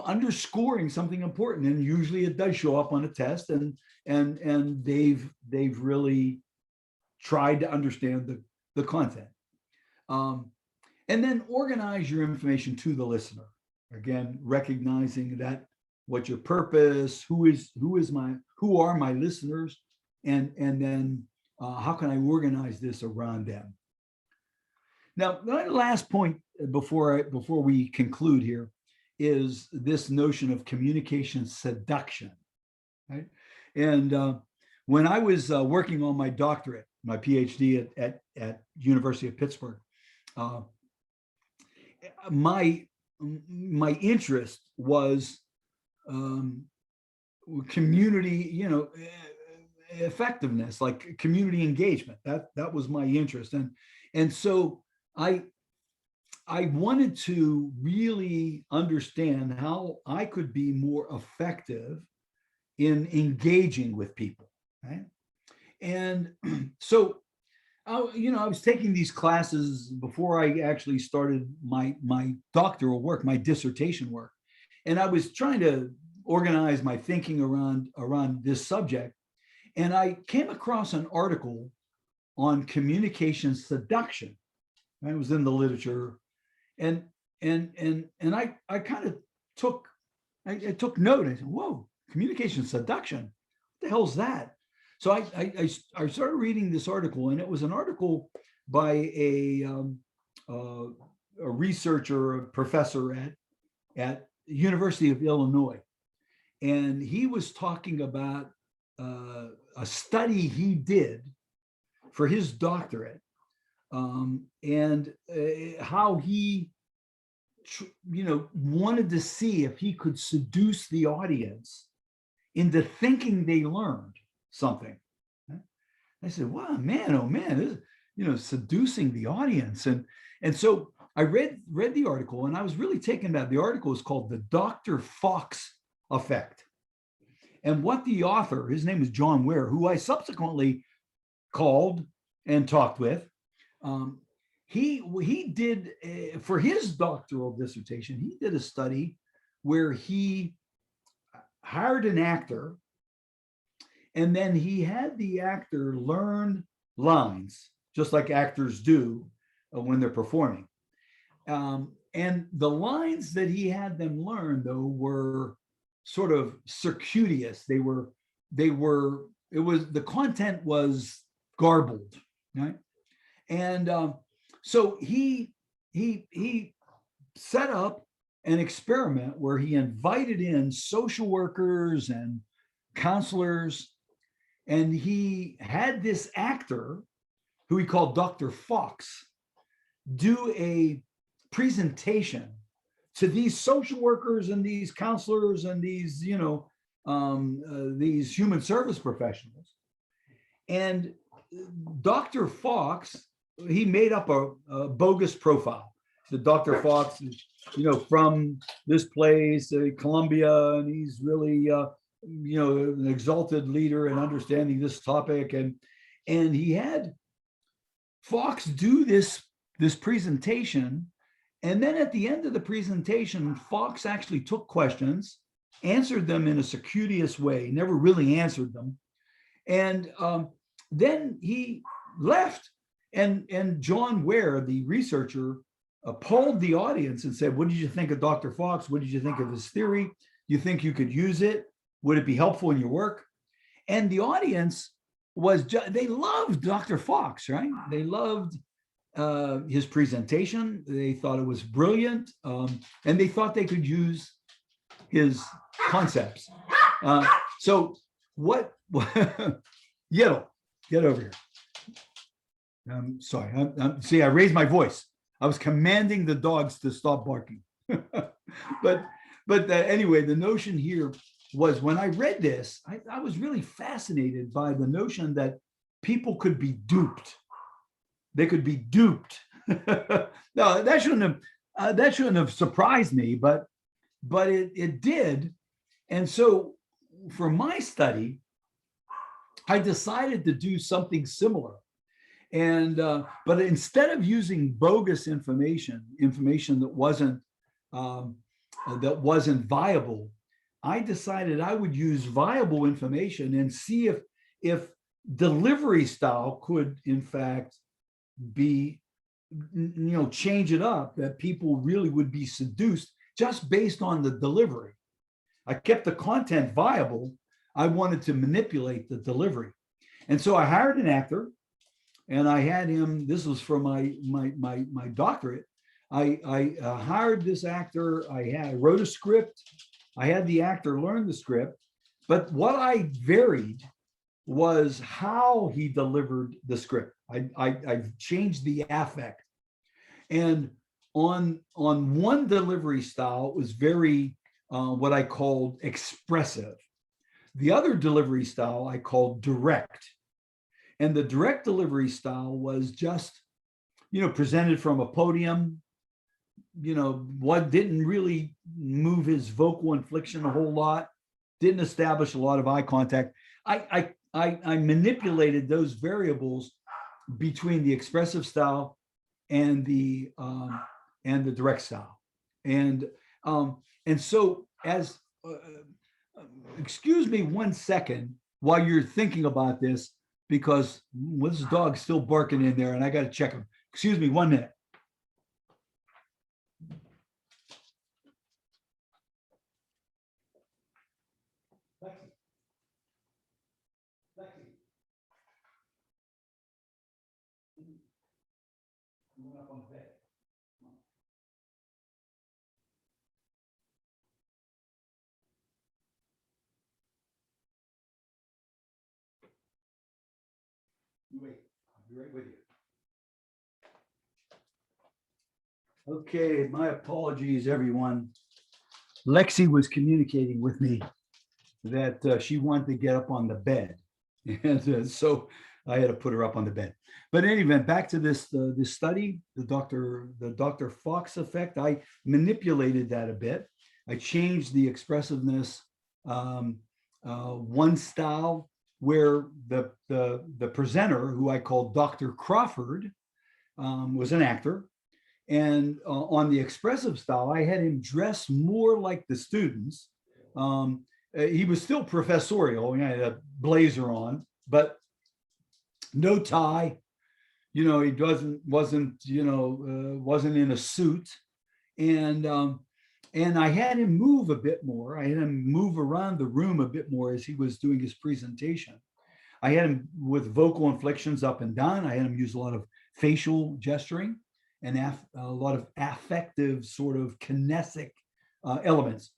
A: underscoring something important, and usually it does show up on a test, and they've really tried to understand the content. And then organize your information to the listener. Again, recognizing that what's your purpose, who are my listeners, and then how can I organize this around them? Now, my last point before we conclude here is this notion of communication seduction, right? And when I was working on my doctorate, my Ph.D. at University of Pittsburgh, my interest was community, effectiveness, like community engagement. That was my interest. And so I wanted to really understand how I could be more effective in engaging with people, right? And so, I was taking these classes before I actually started my doctoral work, my dissertation work, and I was trying to organize my thinking around this subject, and I came across an article on communication seduction. Right? It was in the literature, and I kind of I took note. I said, "Whoa, communication seduction! What the hell's that?" So I started reading this article, and it was an article by a researcher, a professor at University of Illinois, and he was talking about a study he did for his doctorate, and how he wanted to see if he could seduce the audience into thinking they learned something. I said, wow, man, oh man, this, seducing the audience. And so I read the article, and I was really taken back. The article is called The Dr. Fox Effect. And what the author, his name is John Ware, who I subsequently called and talked with, he did, for his doctoral dissertation, he did a study where he hired an actor, and then he had the actor learn lines, just like actors do when they're performing. And the lines that he had them learn, though, were sort of circuitous. The content was garbled, right? And so he set up an experiment where he invited in social workers and counselors, and he had this actor, who he called Dr. Fox, do a presentation to these social workers and these counselors and these, these human service professionals. And Dr. Fox, he made up a bogus profile. The Dr. Fox is, from this place, Columbia, and he's really, an exalted leader in understanding this topic. And he had Fox do this presentation. And then at the end of the presentation, Fox actually took questions, answered them in a circuitous way, never really answered them. And then he left. And John Ware, the researcher, polled the audience and said, what did you think of Dr. Fox? What did you think of his theory? You think you could use it? Would it be helpful in your work? And the audience they loved Dr. Fox, right? They loved his presentation. They thought it was brilliant. And they thought they could use his concepts. So what, Yettle, get over here. I'm sorry. See, I raised my voice. I was commanding the dogs to stop barking. but anyway, the notion here was, when I read this, I was really fascinated by the notion that people could be duped. They could be duped. No, that shouldn't have surprised me, but it did. And so for my study, I decided to do something similar. And but instead of using bogus information that wasn't viable, I decided I would use viable information and see if delivery style could in fact be, change it up, that people really would be seduced just based on the delivery. I kept the content viable. I wanted to manipulate the delivery. And so I hired an actor. And I had him, this was for my doctorate. I hired this actor. I wrote a script. I had the actor learn the script. But what I varied was how he delivered the script. I changed the affect. And on one delivery style, it was very what I called expressive. The other delivery style I called direct. And the direct delivery style was just, presented from a podium, what didn't really move his vocal inflection a whole lot, didn't establish a lot of eye contact. I manipulated those variables between the expressive style and the direct style, and so as excuse me 1 second while you're thinking about this, because this dog's still barking in there and I got to check him. Excuse me 1 minute. Up on the bed. You wait, I'll be right with you. Okay, my apologies, everyone. Lexi was communicating with me that she wanted to get up on the bed, and so I had to put her up on the bed. But in any event, back to this study, the Dr. Fox effect. I manipulated that a bit. I changed the expressiveness, one style where the presenter, who I called Dr. Crawford, was an actor. And on the expressive style, I had him dress more like the students. He was still professorial. He had a blazer on, but no tie. He wasn't in a suit. And I had him move a bit more. I had him move around the room a bit more as he was doing his presentation. I had him with vocal inflections up and down. I had him use a lot of facial gesturing and a lot of affective sort of kinetic elements.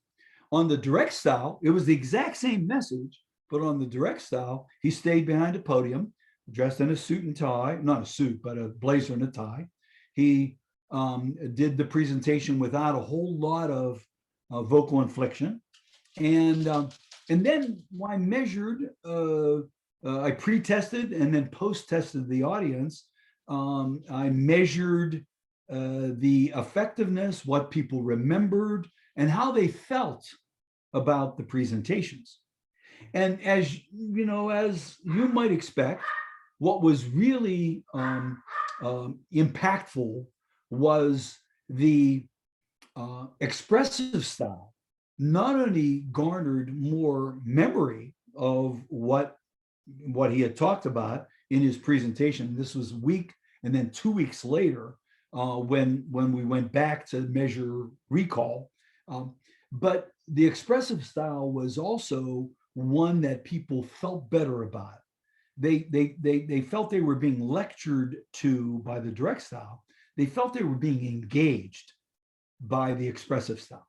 A: On the direct style, it was the exact same message, but on the direct style, he stayed behind a podium, dressed in a suit and tie, not a suit, but a blazer and a tie. He did the presentation without a whole lot of vocal inflection. And then I measured, I pre-tested and then post-tested the audience. I measured the effectiveness, what people remembered, and how they felt about the presentations. And as you might expect, what was really impactful was the expressive style. Not only garnered more memory of what he had talked about in his presentation. This was a week, and then 2 weeks later, when we went back to measure recall. But the expressive style was also one that people felt better about. They felt they were being lectured to by the direct style. They felt they were being engaged by the expressive style.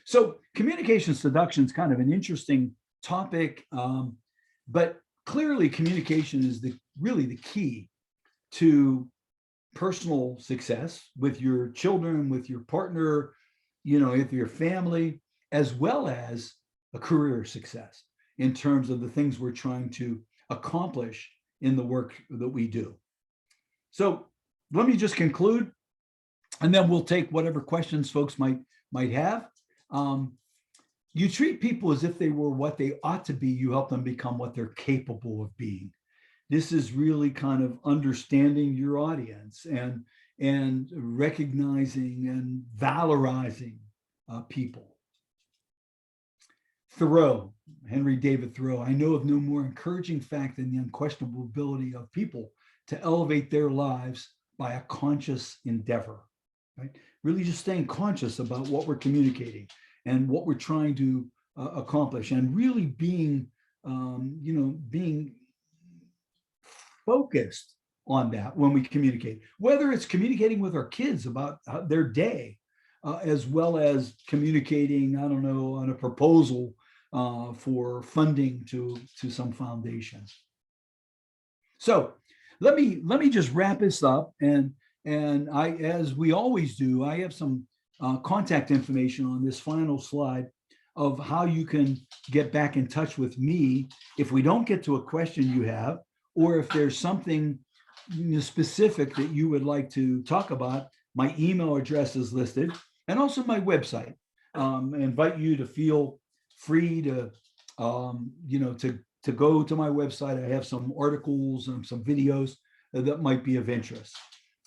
A: So communication seduction is kind of an interesting topic, but clearly communication is really the key to personal success with your children, with your partner, with your family, as well as a career success in terms of the things we're trying to accomplish in the work that we do. So let me just conclude, and then we'll take whatever questions folks might have. You treat people as if they were what they ought to be. You help them become what they're capable of being. This is really kind of understanding your audience and recognizing and valorizing people. Thoreau, Henry David Thoreau, I know of no more encouraging fact than the unquestionable ability of people to elevate their lives by a conscious endeavor, right? Really just staying conscious about what we're communicating and what we're trying to accomplish, and really being focused on that when we communicate, whether it's communicating with our kids about their day, as well as communicating, I don't know, on a proposal for funding to some foundation. So let me just wrap this up, and as we always do, I have some contact information on this final slide. of how you can get back in touch with me if we don't get to a question you have, or if there's something specific that you would like to talk about. My email address is listed, and also my website. I invite you to feel free to, to go to my website. I have some articles and some videos that might be of interest.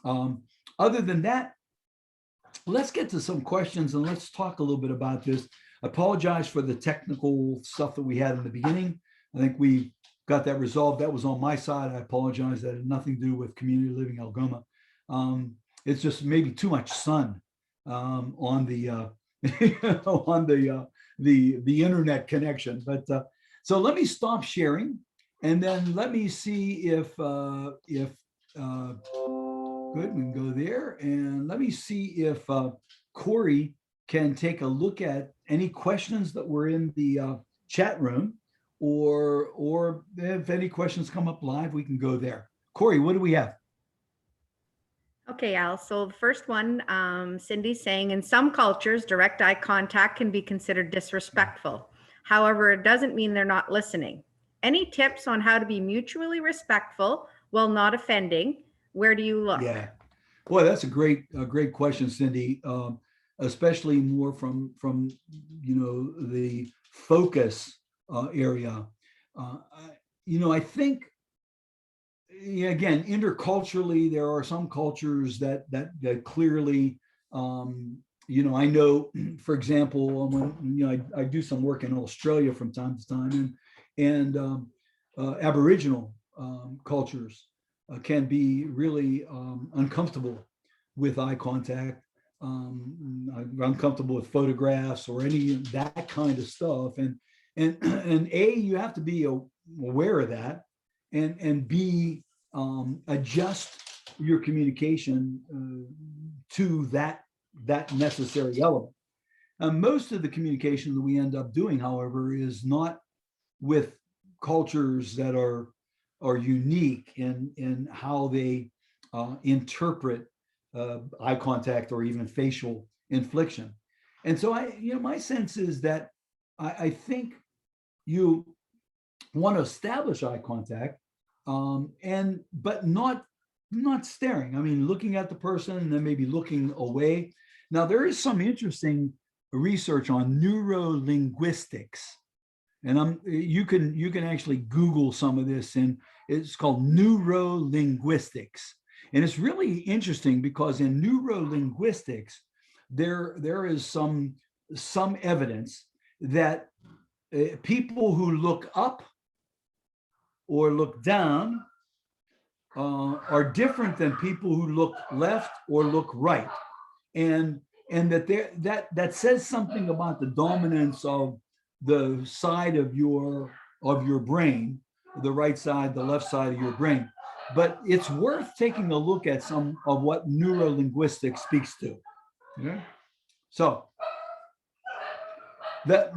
A: Other than that, let's get to some questions and let's talk a little bit about this. I apologize for the technical stuff that we had in the beginning. I think we got that resolved. That was on my side. I apologize. That had nothing to do with community living Algoma. It's just maybe too much sun on the on the internet connection. But so let me stop sharing, and then let me see if good, we can go there, and let me see if Corey can take a look at any questions that were in the chat room, or if any questions come up live, we can go there. Corey, what do we have?
C: Okay, Al. So the first one, Cindy's saying, in some cultures, direct eye contact can be considered disrespectful. However, it doesn't mean they're not listening. Any tips on how to be mutually respectful while not offending? Where do you look?
A: Yeah, boy, that's a great question, Cindy. Especially more from the focus area. I think, again, interculturally, there are some cultures that clearly, I know, for example, when I do some work in Australia from time to time, and Aboriginal cultures can be really uncomfortable with eye contact. I'm uncomfortable with photographs or any of that kind of stuff, and you have to be aware of that, and B, adjust your communication to that necessary element. Most of the communication that we end up doing, however, is not with cultures that are unique in how they interpret eye contact or even facial infliction. And so my sense is that I think you want to establish eye contact, but not staring. I mean, looking at the person and then maybe looking away. Now, there is some interesting research on neurolinguistics, and you can actually Google some of this, and it's called neurolinguistics. And it's really interesting because in neurolinguistics, there is some evidence that people who look up or look down are different than people who look left or look right, and that says something about the dominance of the side of your brain, the right side, the left side of your brain. But it's worth taking a look at some of what neurolinguistics speaks to. Okay? So that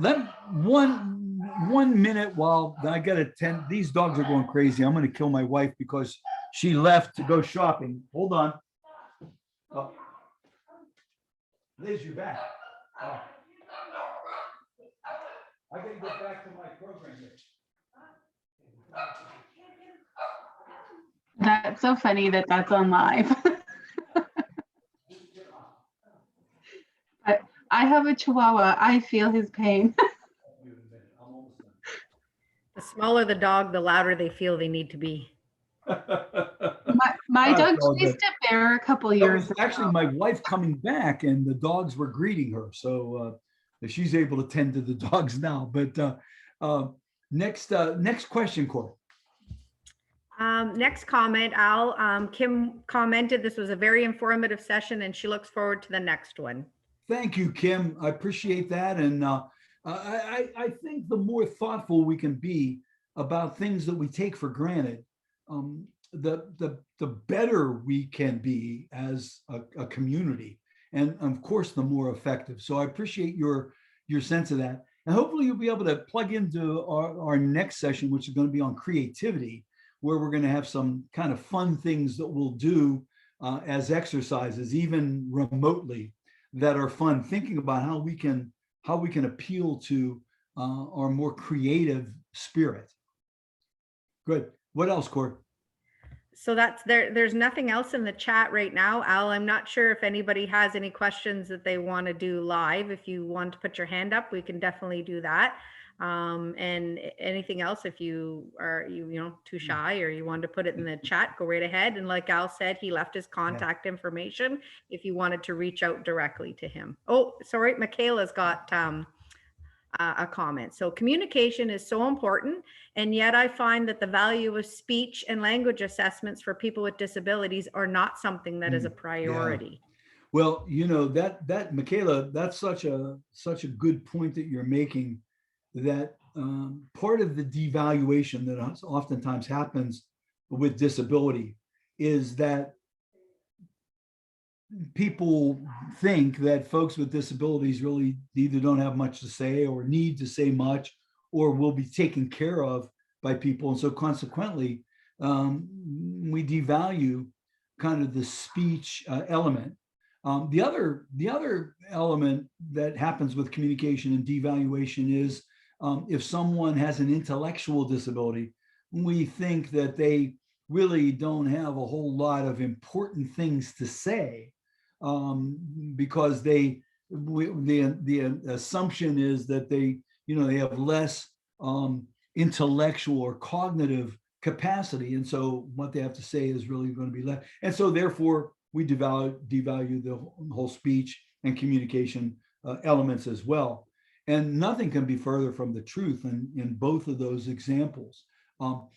A: one minute while I got to attend. These dogs are going crazy. I'm going to kill my wife because she left to go shopping. Hold on. Oh. Liz, you're back. Oh. I got to get back to my program here.
B: That's so funny that that's on live. I have a Chihuahua. I feel his pain.
C: The smaller the dog, the louder they feel they need to be.
B: My dog chased a bear a couple years ago.
A: Actually my wife coming back, and the dogs were greeting her. So she's able to tend to the dogs now. But next question, Corey.
C: Next comment, Al. Kim commented this was a very informative session and she looks forward to the next one.
A: Thank you, Kim. I appreciate that. And I think the more thoughtful we can be about things that we take for granted, the better we can be as a community, and of course, the more effective. So I appreciate your sense of that. And hopefully you'll be able to plug into our next session, which is going to be on creativity, where we're going to have some kind of fun things that we'll do as exercises, even remotely, that are fun, thinking about how how we can appeal to our more creative spirit. Good. What else, Corey?
C: So that's there's nothing else in the chat right now. Al, I'm not sure if anybody has any questions that they want to do live. If you want to put your hand up, we can definitely do that. And anything else, if you are too shy or you want to put it in the chat, go right ahead. And like Al said, he left his contact information if you wanted to reach out directly to him. Oh, sorry, Michaela's got a comment. So communication is so important, and yet I find that the value of speech and language assessments for people with disabilities are not something that is a priority.
A: Well, that Michaela, that's such a good point that you're making, that part of the devaluation that oftentimes happens with disability is that people think that folks with disabilities really either don't have much to say or need to say much or will be taken care of by people. And so consequently, we devalue kind of the speech element. The other element that happens with communication and devaluation is if someone has an intellectual disability, we think that they really don't have a whole lot of important things to say, because the assumption is that they have less intellectual or cognitive capacity, and so what they have to say is really going to be less, and so therefore we devalue the whole speech and communication elements as well. And nothing can be further from the truth in both of those examples. In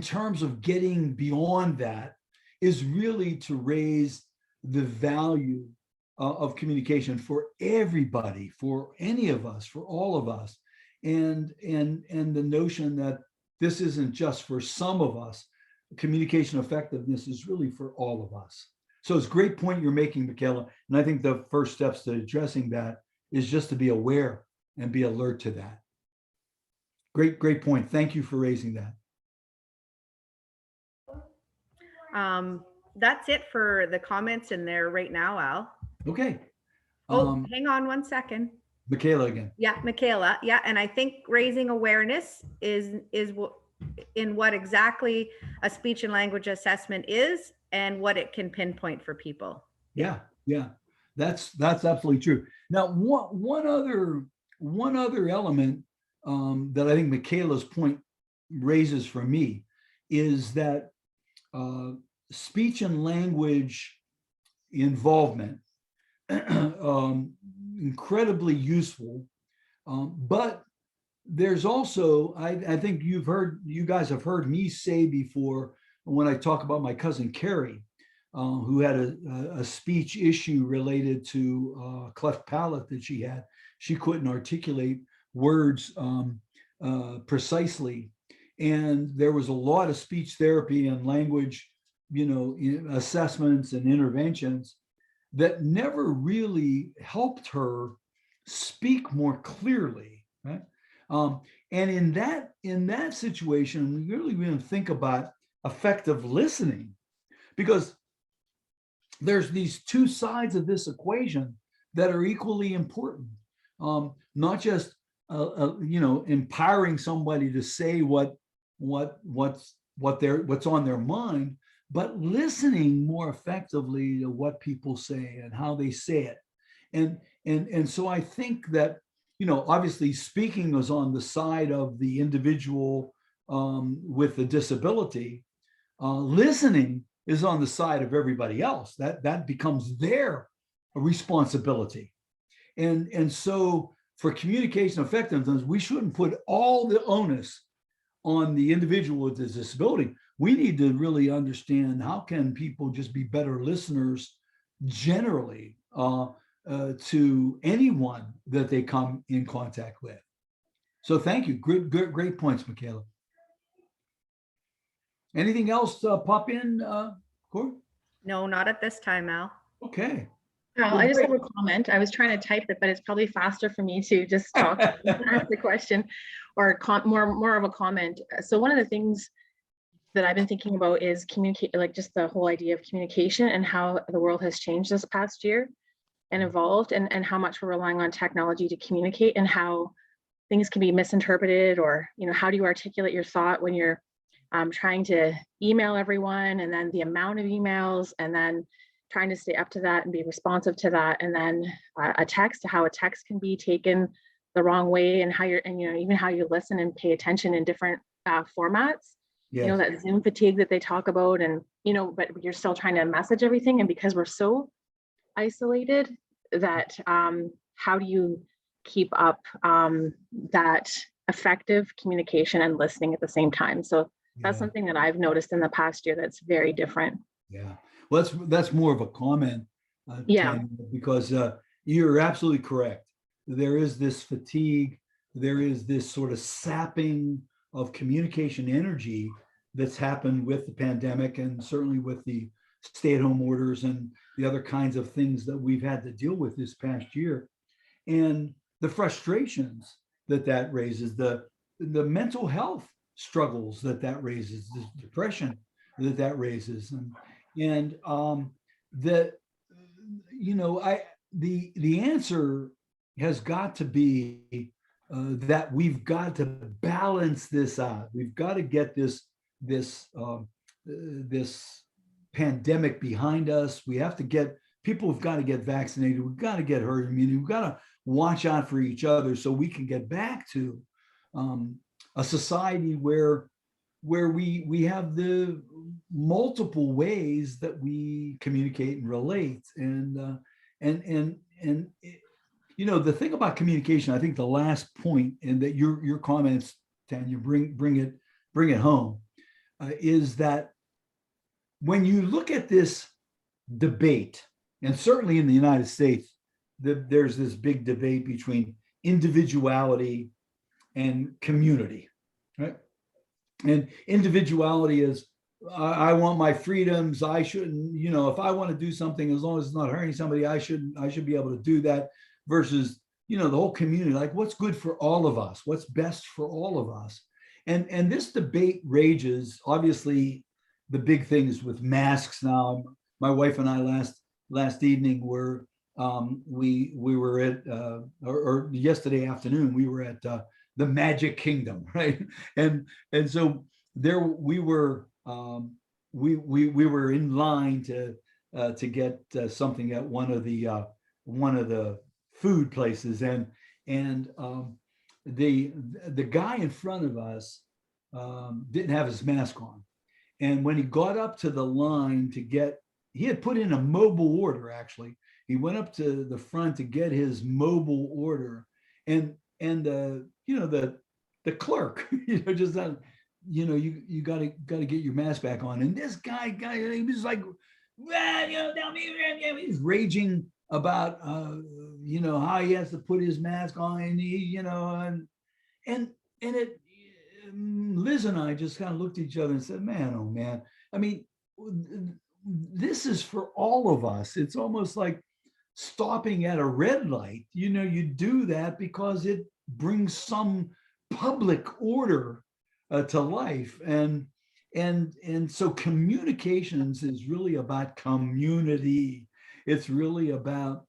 A: terms of getting beyond that, is really to raise the value of communication for everybody, for any of us, for all of us, and the notion that this isn't just for some of us. Communication effectiveness is really for all of us. So it's a great point you're making, Michaela, and I think the first steps to addressing that is just to be aware and be alert to that. Great point. Thank you for raising that.
C: That's it for the comments in there right now, Al.
A: Okay.
C: Hang on one second.
A: Michaela again.
C: Yeah, Michaela. Yeah, and I think raising awareness is in what exactly a speech and language assessment is and what it can pinpoint for people.
A: Yeah. That's absolutely true. Now, one other element that I think Michaela's point raises for me is that speech and language involvement, incredibly useful, but there's also, I think you guys have heard me say before when I talk about my cousin Carrie, who had a speech issue related to cleft palate that she had. She couldn't articulate words precisely. And there was a lot of speech therapy and language, assessments and interventions that never really helped her speak more clearly, right? And in that situation, we really didn't think about effective listening, because there's these two sides of this equation that are equally important. Not just empowering somebody to say what's on their mind, but listening more effectively to what people say and how they say it. And so I think that, obviously speaking is on the side of the individual with the disability. Listening is on the side of everybody else. That becomes their responsibility. And so for communication effectiveness, we shouldn't put all the onus on the individual with the disability. We need to really understand how can people just be better listeners generally to anyone that they come in contact with. So thank you. Great points, Michaela. Anything else pop in, Corey?
C: No, not at this time, Al.
A: Okay.
B: Well, I just have a comment. I was trying to type it, but it's probably faster for me to just talk and ask the question or more of a comment. So one of the things that I've been thinking about is communicate, like just the whole idea of communication and how the world has changed this past year. and evolved, and how much we're relying on technology to communicate, and how things can be misinterpreted, or, how do you articulate your thought when you're trying to email everyone, and then the amount of emails, and then trying to stay up to that and be responsive to that, and then a text, how a text can be taken the wrong way, and how even how you listen and pay attention in different formats.
A: Yes.
B: That Zoom fatigue that they talk about, and but you're still trying to message everything, and because we're so isolated, that how do you keep up that effective communication and listening at the same time? So that's something that I've noticed in the past year that's very different.
A: Yeah, well, that's more of a comment, Tanya, because you're absolutely correct. There is this fatigue, there is this sort of sapping of communication energy that's happened with the pandemic, and certainly with the stay-at-home orders and the other kinds of things that we've had to deal with this past year, and the frustrations that raises, the mental health struggles that raises, the depression that raises, and the answer has got to be that we've got to balance this out. We've got to get this pandemic behind us. We have to get people have got to get vaccinated. We've got to get herd immunity. We've got to watch out for each other so we can get back to a society where we have the multiple ways that we communicate and relate. And the thing about communication, I think the last point, and that your comments, Tanya, bring it home, is that when you look at this debate, and certainly in the United States, there's this big debate between individuality and community, right? And individuality is, I want my freedoms. I shouldn't, if I want to do something, as long as it's not hurting somebody, I should be able to do that. Versus, the whole community, like what's good for all of us, what's best for all of us. And this debate rages. Obviously, the big thing is with masks now. My wife and I last evening were we were at or yesterday afternoon we were at the Magic Kingdom, right? And so there we were we were in line to get something at one of the food places, and the guy in front of us didn't have his mask on, and when he got up to the line to get, he had put in a mobile order. Actually, he went up to the front to get his mobile order, and the clerk, just you got to get your mask back on. And this guy, he was like, he's raging about how he has to put his mask on, and Liz and I just kind of looked at each other and said, man, oh man, I mean, this is for all of us. It's almost like stopping at a red light. You do that because it brings some public order to life, and so communications is really about community. It's really about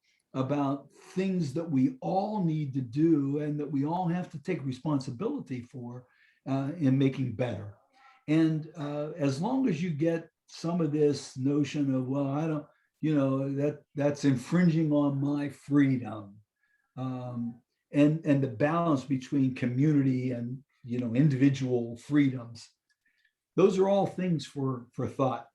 A: things that we all need to do, and that we all have to take responsibility for in making better. And as long as you get some of this notion of, well, I don't, that's infringing on my freedom, and the balance between community and individual freedoms, those are all things for thought.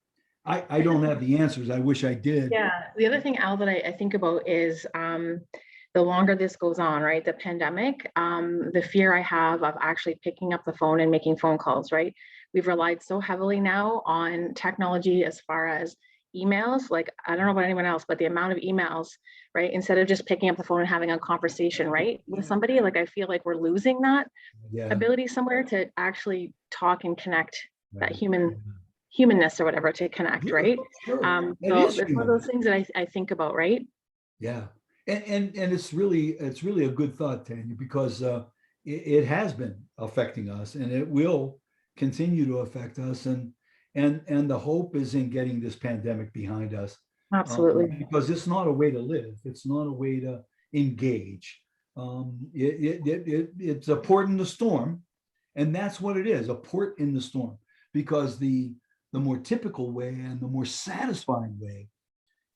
A: I don't have the answers. I wish I did.
B: Yeah. The other thing, Al, that I think about is the longer this goes on, right? The pandemic, the fear I have of actually picking up the phone and making phone calls, right? We've relied so heavily now on technology as far as emails. Like, I don't know about anyone else, but the amount of emails, right? Instead of just picking up the phone and having a conversation, right, with somebody, like I feel like we're losing that ability somewhere to actually talk and connect, that humanness or whatever, to connect, right?
A: Sure.
B: So it's one of those things that I think about, right?
A: Yeah. And it's really a good thought, Tanya, because it has been affecting us, and it will continue to affect us. And the hope is in getting this pandemic behind us.
B: Absolutely.
A: because it's not a way to live. It's not a way to engage. It's a port in the storm, and that's what it is, a port in the storm, because the more typical way and the more satisfying way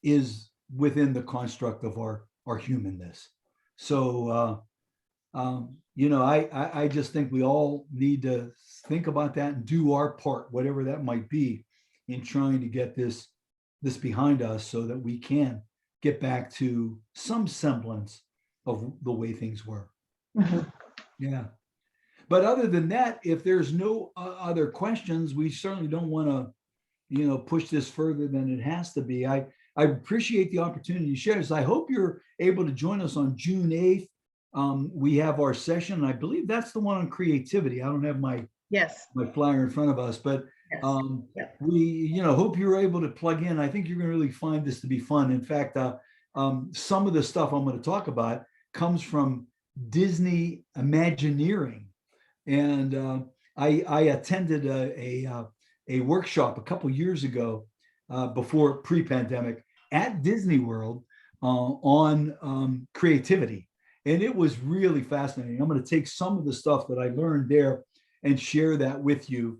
A: is within the construct of our humanness. So, I just think we all need to think about that and do our part, whatever that might be, in trying to get this behind us so that we can get back to some semblance of the way things were.
B: Mhm.
A: Yeah. But other than that, if there's no other questions, we certainly don't want to, push this further than it has to be. I appreciate the opportunity to share this. I hope you're able to join us on June 8th. We have our session. I believe that's the one on creativity. I don't have my
B: Yes.
A: flyer in front of us, but
B: Yes. Yeah.
A: we, hope you're able to plug in. I think you're going to really find this to be fun. In fact, some of the stuff I'm going to talk about comes from Disney Imagineering. And I attended a workshop a couple years ago, before pre-pandemic, at Disney World on creativity. And it was really fascinating. I'm going to take some of the stuff that I learned there and share that with you,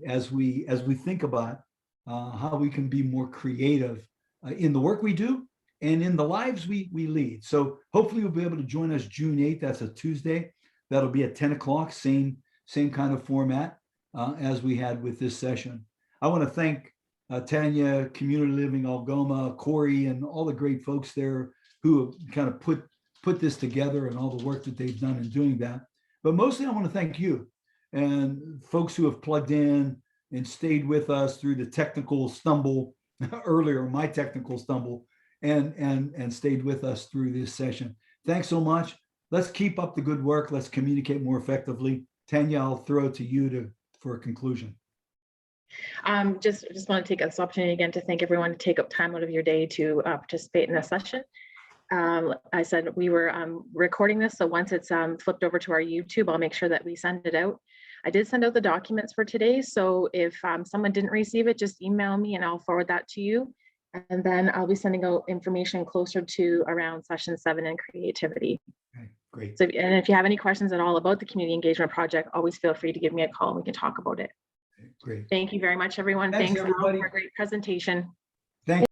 A: as we think about how we can be more creative in the work we do and in the lives we lead. So hopefully you'll be able to join us June 8th. That's a Tuesday. That'll be at 10 o'clock, same kind of format as we had with this session. I want to thank Tanya, Community Living Algoma, Corey, and all the great folks there who have kind of put this together and all the work that they've done in doing that. But mostly I want to thank you and folks who have plugged in and stayed with us through the technical stumble earlier, my technical stumble, and stayed with us through this session. Thanks so much. Let's keep up the good work. Let's communicate more effectively. Tanya, I'll throw it to you for a conclusion.
B: Just want to take this opportunity again to thank everyone to take up time out of your day to participate in this session. I said we were recording this, so once it's flipped over to our YouTube, I'll make sure that we send it out. I did send out the documents for today, so if someone didn't receive it, just email me and I'll forward that to you. And then I'll be sending out information closer to around session 7 and creativity.
A: Okay, great.
B: So, and if you have any questions at all about the community engagement project, always feel free to give me a call and we can talk about it.
A: Great.
B: Thank you very much, everyone.
A: Thanks,
B: Thanks
A: everybody.
B: for a great presentation.
A: Thank